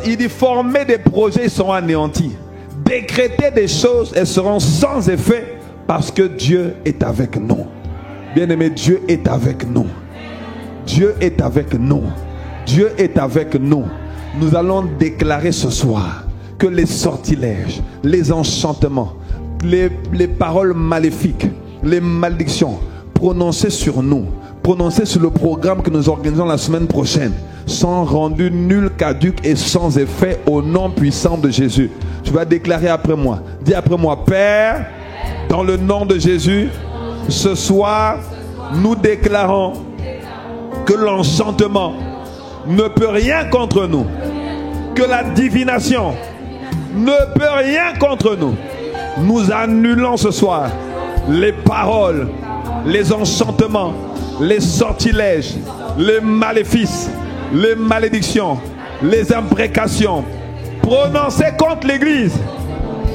il dit: former des projets, ils seront anéantis. Décréter des choses, elles seront sans effet, parce que Dieu est avec nous. Bien-aimé, Dieu est avec nous. Dieu est avec nous. Dieu est avec nous. Nous allons déclarer ce soir que les sortilèges, les enchantements, les paroles maléfiques, les malédictions prononcées sur nous, prononcées sur le programme que nous organisons la semaine prochaine, sont rendues nulles, caduques et sans effet au nom puissant de Jésus. Tu vas déclarer après moi. Dis après moi: Père, dans le nom de Jésus, ce soir, nous déclarons que l'enchantement ne peut rien contre nous, que la divination ne peut rien contre nous. Nous annulons ce soir les paroles, les enchantements, les sortilèges, les maléfices, les malédictions, les imprécations prononcées contre l'Église,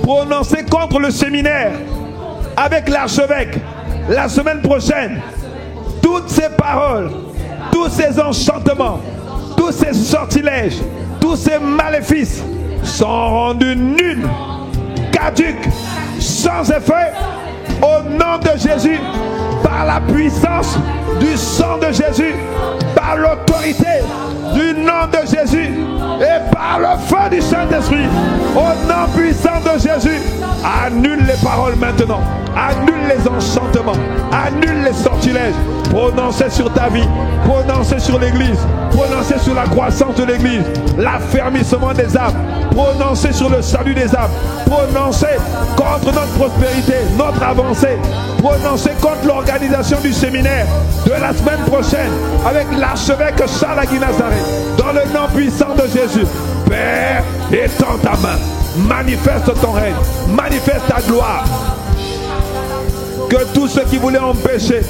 prononcées contre le séminaire avec l'archevêque la semaine prochaine. Toutes ces paroles, tous ces enchantements, tous ces sortilèges, tous ces maléfices sont rendus nuls, caduques, sans effet au nom de Jésus, par la puissance du sang de Jésus, par l'autorité du nom de Jésus et par le feu du Saint-Esprit. Au nom puissant de Jésus, annule les paroles maintenant, annule les enchantements, annule les sortilèges prononcés sur ta vie, prononcés sur l'Église, prononcés sur la croissance de l'Église, l'affermissement des âmes, prononcés sur le salut des âmes, prononcés contre notre prospérité, notre avancée, prononcés contre l'organisation du séminaire de la semaine prochaine avec l'archevêque Charles Agui Nazareth. Dans le nom puissant de Jésus, Père, étends ta main, manifeste ton règne, manifeste ta gloire. Que tous ceux qui voulaient empêcher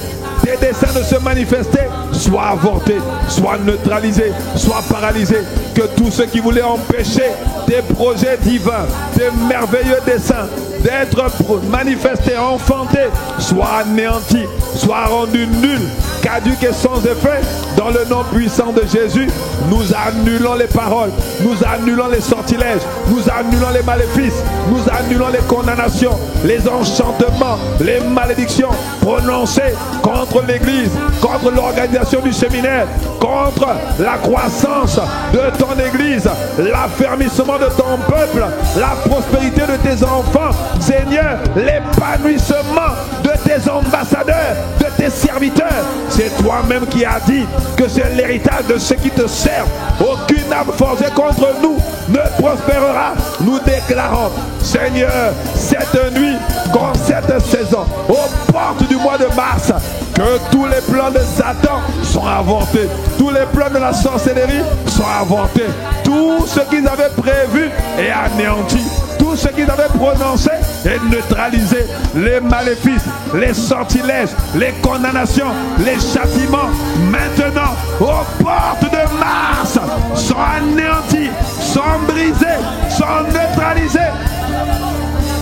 tes desseins de se manifester soient avortés, soient neutralisés, soient paralysés. Que tous ceux qui voulaient empêcher tes projets divins, tes merveilleux desseins d'être manifestés, enfantés, soient anéantis, soient rendus nuls, caduques et sans effet. Dans le nom puissant de Jésus, nous annulons les paroles, nous annulons les sortilèges, nous annulons les maléfices, nous annulons les condamnations, les enchantements, les malédictions prononcées contre l'Église, contre l'organisation du séminaire, contre la croissance de ton Église, l'affermissement de ton peuple, la prospérité de tes enfants, Seigneur, l'épanouissement de tes ambassadeurs, de tes serviteurs. C'est toi-même qui as dit que c'est l'héritage de ceux qui te servent. Aucune âme forgée contre nous ne prospérera. Nous déclarons, Seigneur, cette nuit, qu'en cette saison, aux portes du mois de mars, que tous les plans de Satan sont avortés. Tous les plans de la sorcellerie sont avortés. Tout ce qu'ils avaient prévu est anéanti. Tout ce qu'ils avaient prononcé est neutralisé. Les maléfices, les sortilèges, les condamnations, les châtiments, maintenant, aux portes de Mars, sont anéantis, sont brisés, sont neutralisés.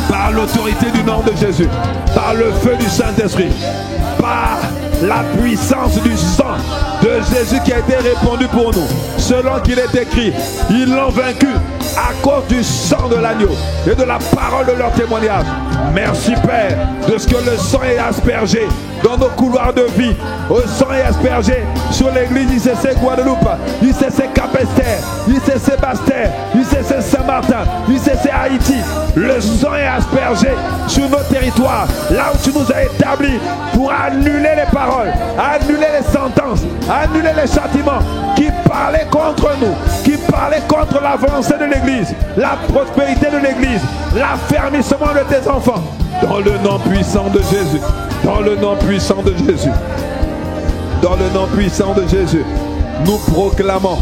Par l'autorité du nom de Jésus, par le feu du Saint-Esprit, par la puissance du sang de Jésus qui a été répandu pour nous. Selon qu'il est écrit, ils l'ont vaincu à cause du sang de l'agneau et de la parole de leur témoignage. Merci Père de ce que le sang est aspergé dans nos couloirs de vie. Le sang est aspergé sur l'église ICC Guadeloupe, ICC Cap-Esther, ICC Bastère, ICC Saint-Martin, ICC Haïti. Le sang est aspergé sur nos territoires, là où tu nous as établis, pour annuler les paroles, annuler les sentences, annuler les châtiments qui parlaient contre nous, qui parlaient contre l'avancée de l'église, la prospérité de l'église, l'affermissement de tes enfants. Dans le nom puissant de Jésus, dans le nom puissant de Jésus, dans le nom puissant de Jésus, nous proclamons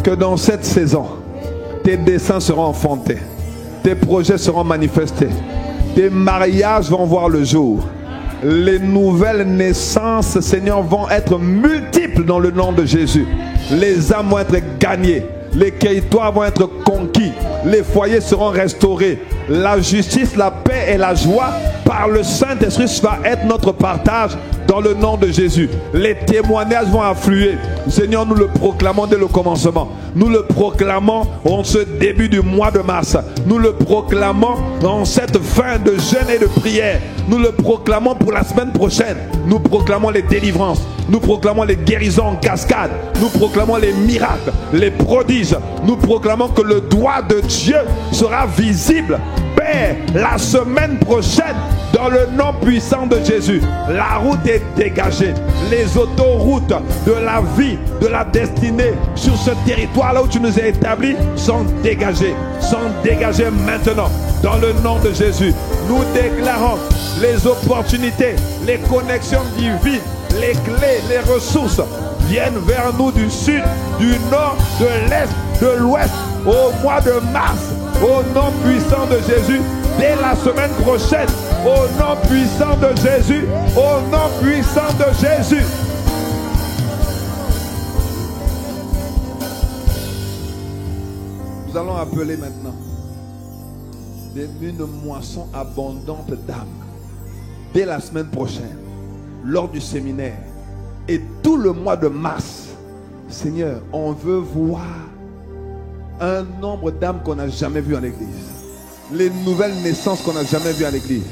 que dans cette saison, tes desseins seront enfantés, tes projets seront manifestés, tes mariages vont voir le jour, les nouvelles naissances, Seigneur, vont être multiples dans le nom de Jésus. Les âmes vont être gagnées, les territoires vont être conquis, les foyers seront restaurés, la justice, la paix et la joie par le Saint-Esprit va être notre partage dans le nom de Jésus. Les témoignages vont affluer. Seigneur, nous le proclamons dès le commencement. Nous le proclamons en ce début du mois de mars. Nous le proclamons dans cette fin de jeûne et de prière. Nous le proclamons pour la semaine prochaine. Nous proclamons les délivrances. Nous proclamons les guérisons en cascade. Nous proclamons les miracles, les prodiges. Nous proclamons que le doigt de Dieu sera visible. Père, la semaine prochaine, dans le nom puissant de Jésus, la route est dégagée. Les autoroutes de la vie, de la destinée sur ce territoire là où tu nous as établis sont dégagées. Sont dégagées maintenant. Dans le nom de Jésus, nous déclarons les opportunités, les connexions divines, les clés, les ressources viennent vers nous du sud, du nord, de l'est, de l'ouest, au mois de mars, au nom puissant de Jésus, dès la semaine prochaine, au nom puissant de Jésus, au nom puissant de Jésus. Nous allons appeler maintenant une moisson abondante d'âmes dès la semaine prochaine, lors du séminaire et tout le mois de mars. Seigneur, on veut voir un nombre d'âmes qu'on n'a jamais vu en l'église, les nouvelles naissances qu'on n'a jamais vues à l'église,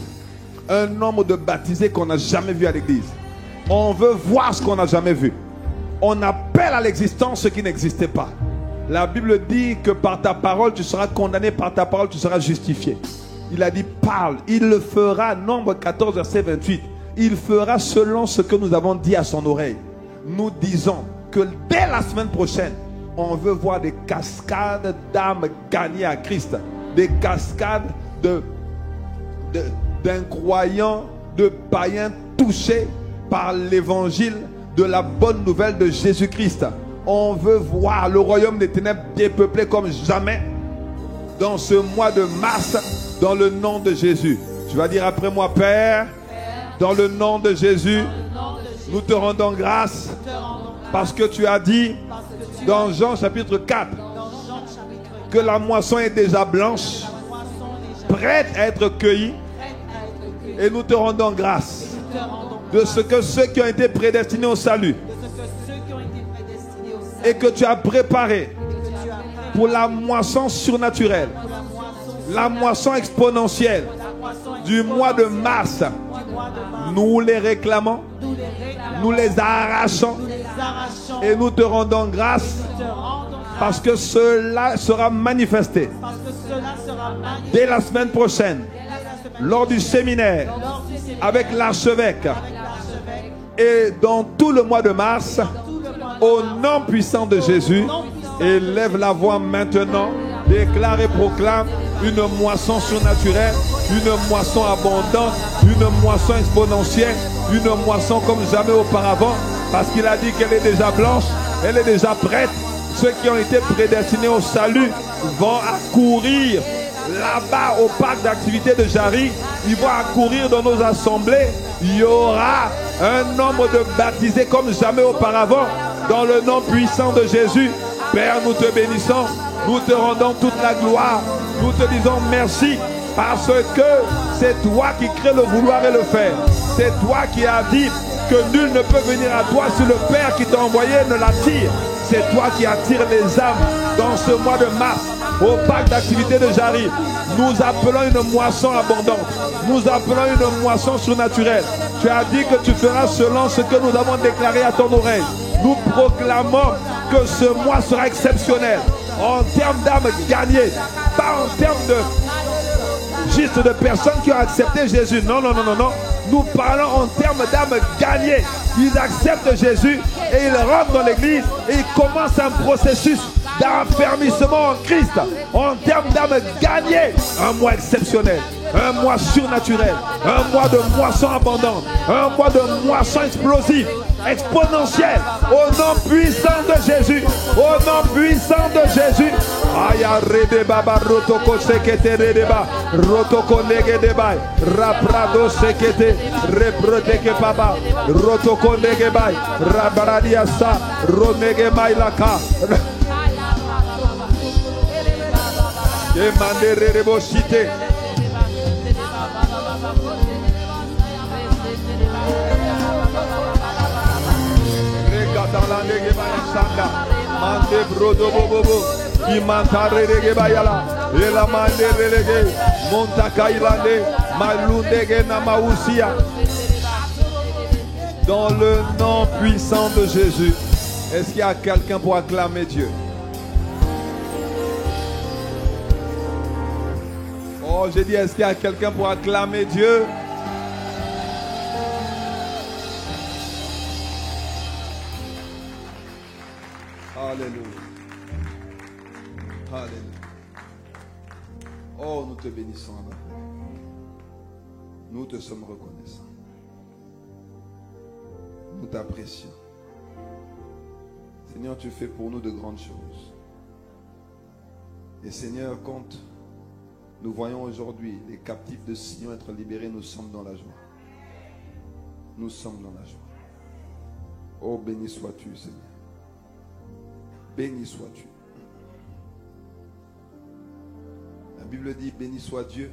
un nombre de baptisés qu'on n'a jamais vu à l'église. On veut voir ce qu'on n'a jamais vu. On appelle à l'existence ce qui n'existait pas. La Bible dit que par ta parole tu seras condamné, par ta parole tu seras justifié. Il a dit parle, il le fera. Nombre 14 verset 28. Il fera selon ce que nous avons dit à son oreille. Nous disons que dès la semaine prochaine, on veut voir des cascades d'âmes gagnées à Christ. Des cascades d'incroyants, de païens touchés par l'évangile de la bonne nouvelle de Jésus-Christ. On veut voir le royaume des ténèbres dépeuplé comme jamais dans ce mois de mars, dans le nom de Jésus. Tu vas dire après moi, Père, dans le nom de Jésus, nous te rendons grâce parce que tu as dit dans Jean chapitre 4 que la moisson est déjà blanche, prête à être cueillie, et nous te rendons grâce de ce que ceux qui ont été prédestinés au salut et que tu as préparé pour la moisson surnaturelle, la moisson exponentielle du mois de mars, nous les réclamons, nous les arrachons et nous te rendons grâce parce que cela sera manifesté dès la semaine prochaine lors du séminaire avec l'archevêque et dans tout le mois de mars. Au nom puissant de Jésus, élève la voix maintenant, déclare et proclame une moisson surnaturelle, une moisson abondante, une moisson exponentielle, une moisson comme jamais auparavant, parce qu'il a dit qu'elle est déjà blanche, elle est déjà prête. Ceux qui ont été prédestinés au salut vont accourir là-bas au parc d'activité de Jarry. Ils vont accourir dans nos assemblées. Il y aura un nombre de baptisés comme jamais auparavant. Dans le nom puissant de Jésus, Père, nous te bénissons, nous te rendons toute la gloire, nous te disons merci parce que c'est toi qui crée le vouloir et le faire. C'est toi qui as dit que nul ne peut venir à toi si le Père qui t'a envoyé ne l'attire. C'est toi qui attires les âmes dans ce mois de mars au parc d'activité de Jarry. Nous appelons une moisson abondante. Nous appelons une moisson surnaturelle. Tu as dit que tu feras selon ce que nous avons déclaré à ton oreille. Nous proclamons que ce mois sera exceptionnel en termes d'âmes gagnées, pas en termes de juste de personnes qui ont accepté Jésus. Non, non, non, non, non. Nous parlons en termes d'âmes gagnées. Ils acceptent Jésus et ils rentrent dans l'église et ils commencent un processus d'affermissement en Christ. En termes d'âmes gagnées, un mois exceptionnel, un mois surnaturel, un mois de moisson abondante, un mois de moisson explosive, exponentielle, au nom puissant de Jésus, au nom puissant de Jésus. Aya rede baba rotoko sekete redeba rotoko nege deba raprado sekete reproteke baba rotoko nege bai rabaradia sa ronege mai laka demande rebosite. Sanda, Mande Brodo Bobo, Imantare de Bayala, Ela Mande Relege, Montakailande, Malundege Namausia. Dans le nom puissant de Jésus, est-ce qu'il y a quelqu'un pour acclamer Dieu? Oh, j'ai dit, est-ce qu'il y a quelqu'un pour acclamer Dieu? Alléluia. Alléluia. Oh, nous te bénissons, Abba. Nous te sommes reconnaissants. Nous t'apprécions. Seigneur, tu fais pour nous de grandes choses. Et Seigneur, quand nous voyons aujourd'hui les captifs de Sion être libérés, nous sommes dans la joie. Nous sommes dans la joie. Oh, béni sois-tu, Seigneur. Béni sois-tu. La Bible dit, béni soit Dieu.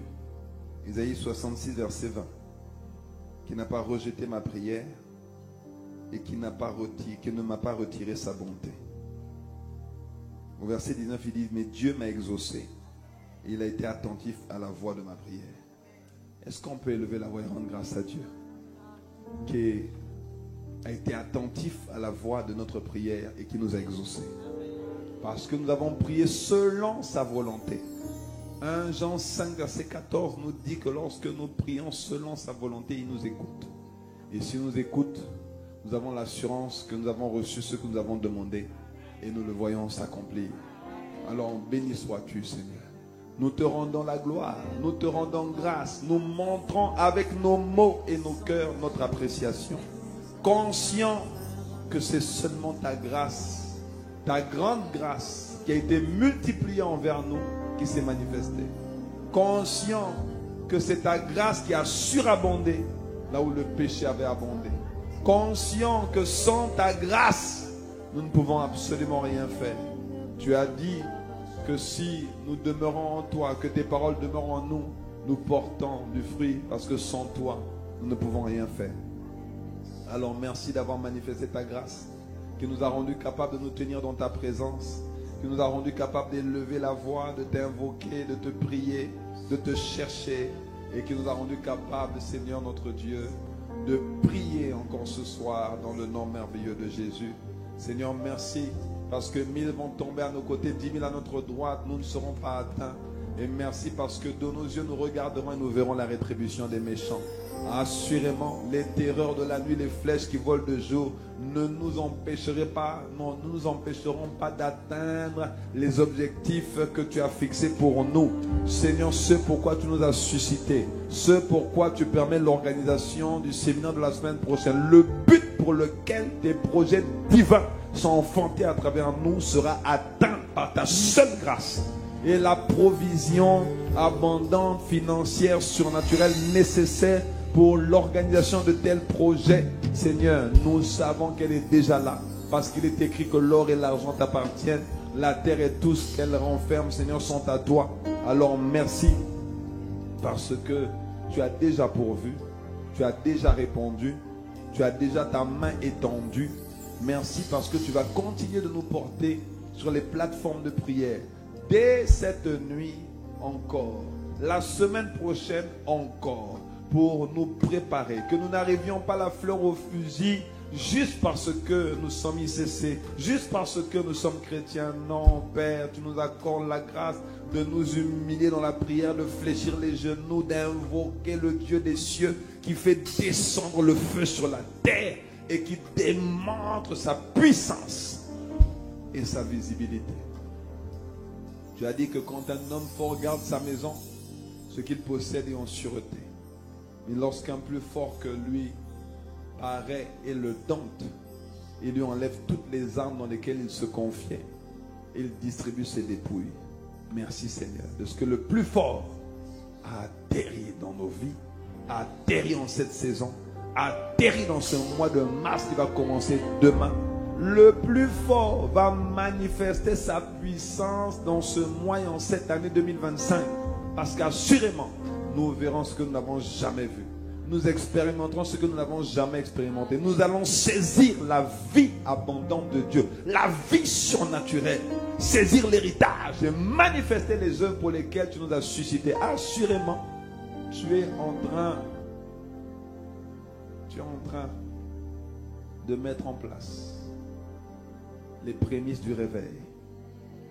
Isaïe 66, verset 20. Qui n'a pas rejeté ma prière et qui ne m'a pas retiré sa bonté. Au verset 19, il dit, mais Dieu m'a exaucé. Et il a été attentif à la voix de ma prière. Est-ce qu'on peut élever la voix et rendre grâce à Dieu qui a été attentif à la voix de notre prière et qui nous a exaucés? Parce que nous avons prié selon sa volonté. 1 Jean 5, verset 14 nous dit que lorsque nous prions selon sa volonté, il nous écoute. Et s'il nous écoute, nous avons l'assurance que nous avons reçu ce que nous avons demandé et nous le voyons s'accomplir. Alors béni sois-tu, Seigneur. Nous te rendons la gloire, nous te rendons grâce, nous montrons avec nos mots et nos cœurs notre appréciation, conscients que c'est seulement ta grâce, ta grande grâce qui a été multipliée envers nous qui s'est manifestée. Conscients que c'est ta grâce qui a surabondé là où le péché avait abondé. Conscients que sans ta grâce, nous ne pouvons absolument rien faire. Tu as dit que si nous demeurons en toi, que tes paroles demeurent en nous, nous portons du fruit, parce que sans toi, nous ne pouvons rien faire. Alors merci d'avoir manifesté ta grâce, qui nous a rendus capables de nous tenir dans ta présence, qui nous a rendus capables d'élever la voix, de t'invoquer, de te prier, de te chercher, et qui nous a rendus capables, Seigneur notre Dieu, de prier encore ce soir dans le nom merveilleux de Jésus. Seigneur, merci. Parce que 1000 vont tomber à nos côtés, 10 000 à notre droite, nous ne serons pas atteints. Et merci parce que de nos yeux, nous regarderons et nous verrons la rétribution des méchants. Assurément, les terreurs de la nuit, les flèches qui volent de jour, ne nous empêcheront pas d'atteindre les objectifs que tu as fixés pour nous. Seigneur, ce pourquoi tu nous as suscités, ce pourquoi tu permets l'organisation du séminaire de la semaine prochaine, le but pour lequel tes projets divins sont enfantés à travers nous sera atteint par ta seule grâce. Et la provision abondante, financière, surnaturelle, nécessaire pour l'organisation de tels projets, Seigneur, nous savons qu'elle est déjà là. Parce qu'il est écrit que l'or et l'argent t'appartiennent. La terre et tout ce qu'elle renferme, Seigneur, sont à toi. Alors merci, parce que tu as déjà pourvu, tu as déjà répondu, tu as déjà ta main étendue. Merci parce que tu vas continuer de nous porter sur les plateformes de prière. Dès cette nuit encore, la semaine prochaine encore, pour nous préparer. Que nous n'arrivions pas la fleur au fusil juste parce que nous sommes ICC, juste parce que nous sommes chrétiens. Non, Père, tu nous accordes la grâce de nous humilier dans la prière, de fléchir les genoux, d'invoquer le Dieu des cieux qui fait descendre le feu sur la terre et qui démontre sa puissance et sa visibilité. Tu as dit que quand un homme fort garde sa maison, ce qu'il possède est en sûreté. Mais lorsqu'un plus fort que lui paraît et le dompte, il lui enlève toutes les armes dans lesquelles il se confiait. Il distribue ses dépouilles. Merci Seigneur, de ce que le plus fort a atterri dans nos vies, a atterri en cette saison, a atterri dans ce mois de mars qui va commencer demain. Le plus fort va manifester sa puissance dans ce mois et en cette année 2025. Parce qu'assurément, nous verrons ce que nous n'avons jamais vu. nous expérimenterons ce que nous n'avons jamais expérimenté. Nous allons saisir la vie abondante de Dieu, la vie surnaturelle, saisir l'héritage et manifester les œuvres pour lesquelles tu nous as suscités. Assurément, tu es en train de mettre en place les prémices du réveil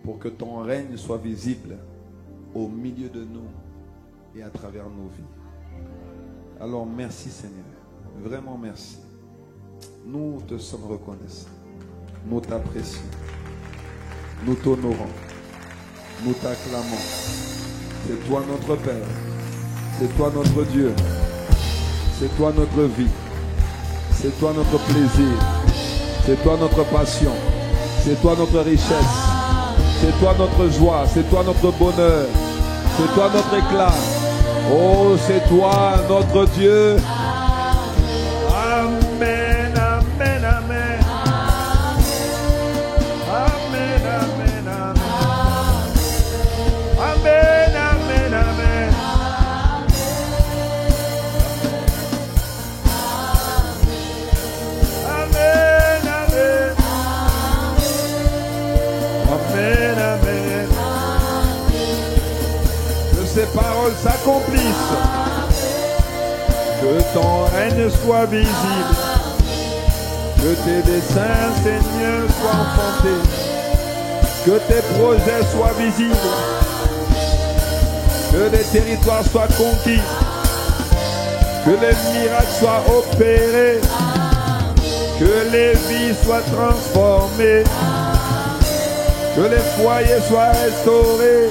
pour que ton règne soit visible au milieu de nous et à travers nos vies. Alors merci Seigneur, vraiment merci. Nous te sommes reconnaissants, nous t'apprécions, nous t'honorons, nous t'acclamons. C'est toi notre Père, c'est toi notre Dieu, c'est toi notre vie, c'est toi notre plaisir, c'est toi notre passion, c'est toi notre richesse, c'est toi notre joie, c'est toi notre bonheur, c'est toi notre éclat. Oh, c'est toi notre Dieu. Amen, amen, amen. Amen, amen, amen. Amen, amen, amen. Amen, amen. Amen, amen. Que ces paroles s'accomplissent. Que ton règne soit visible. Que tes desseins, Seigneur, soient enfantés. Que tes projets soient visibles. Que les territoires soient conquis. Que les miracles soient opérés. Que les vies soient transformées. Que les foyers soient restaurés.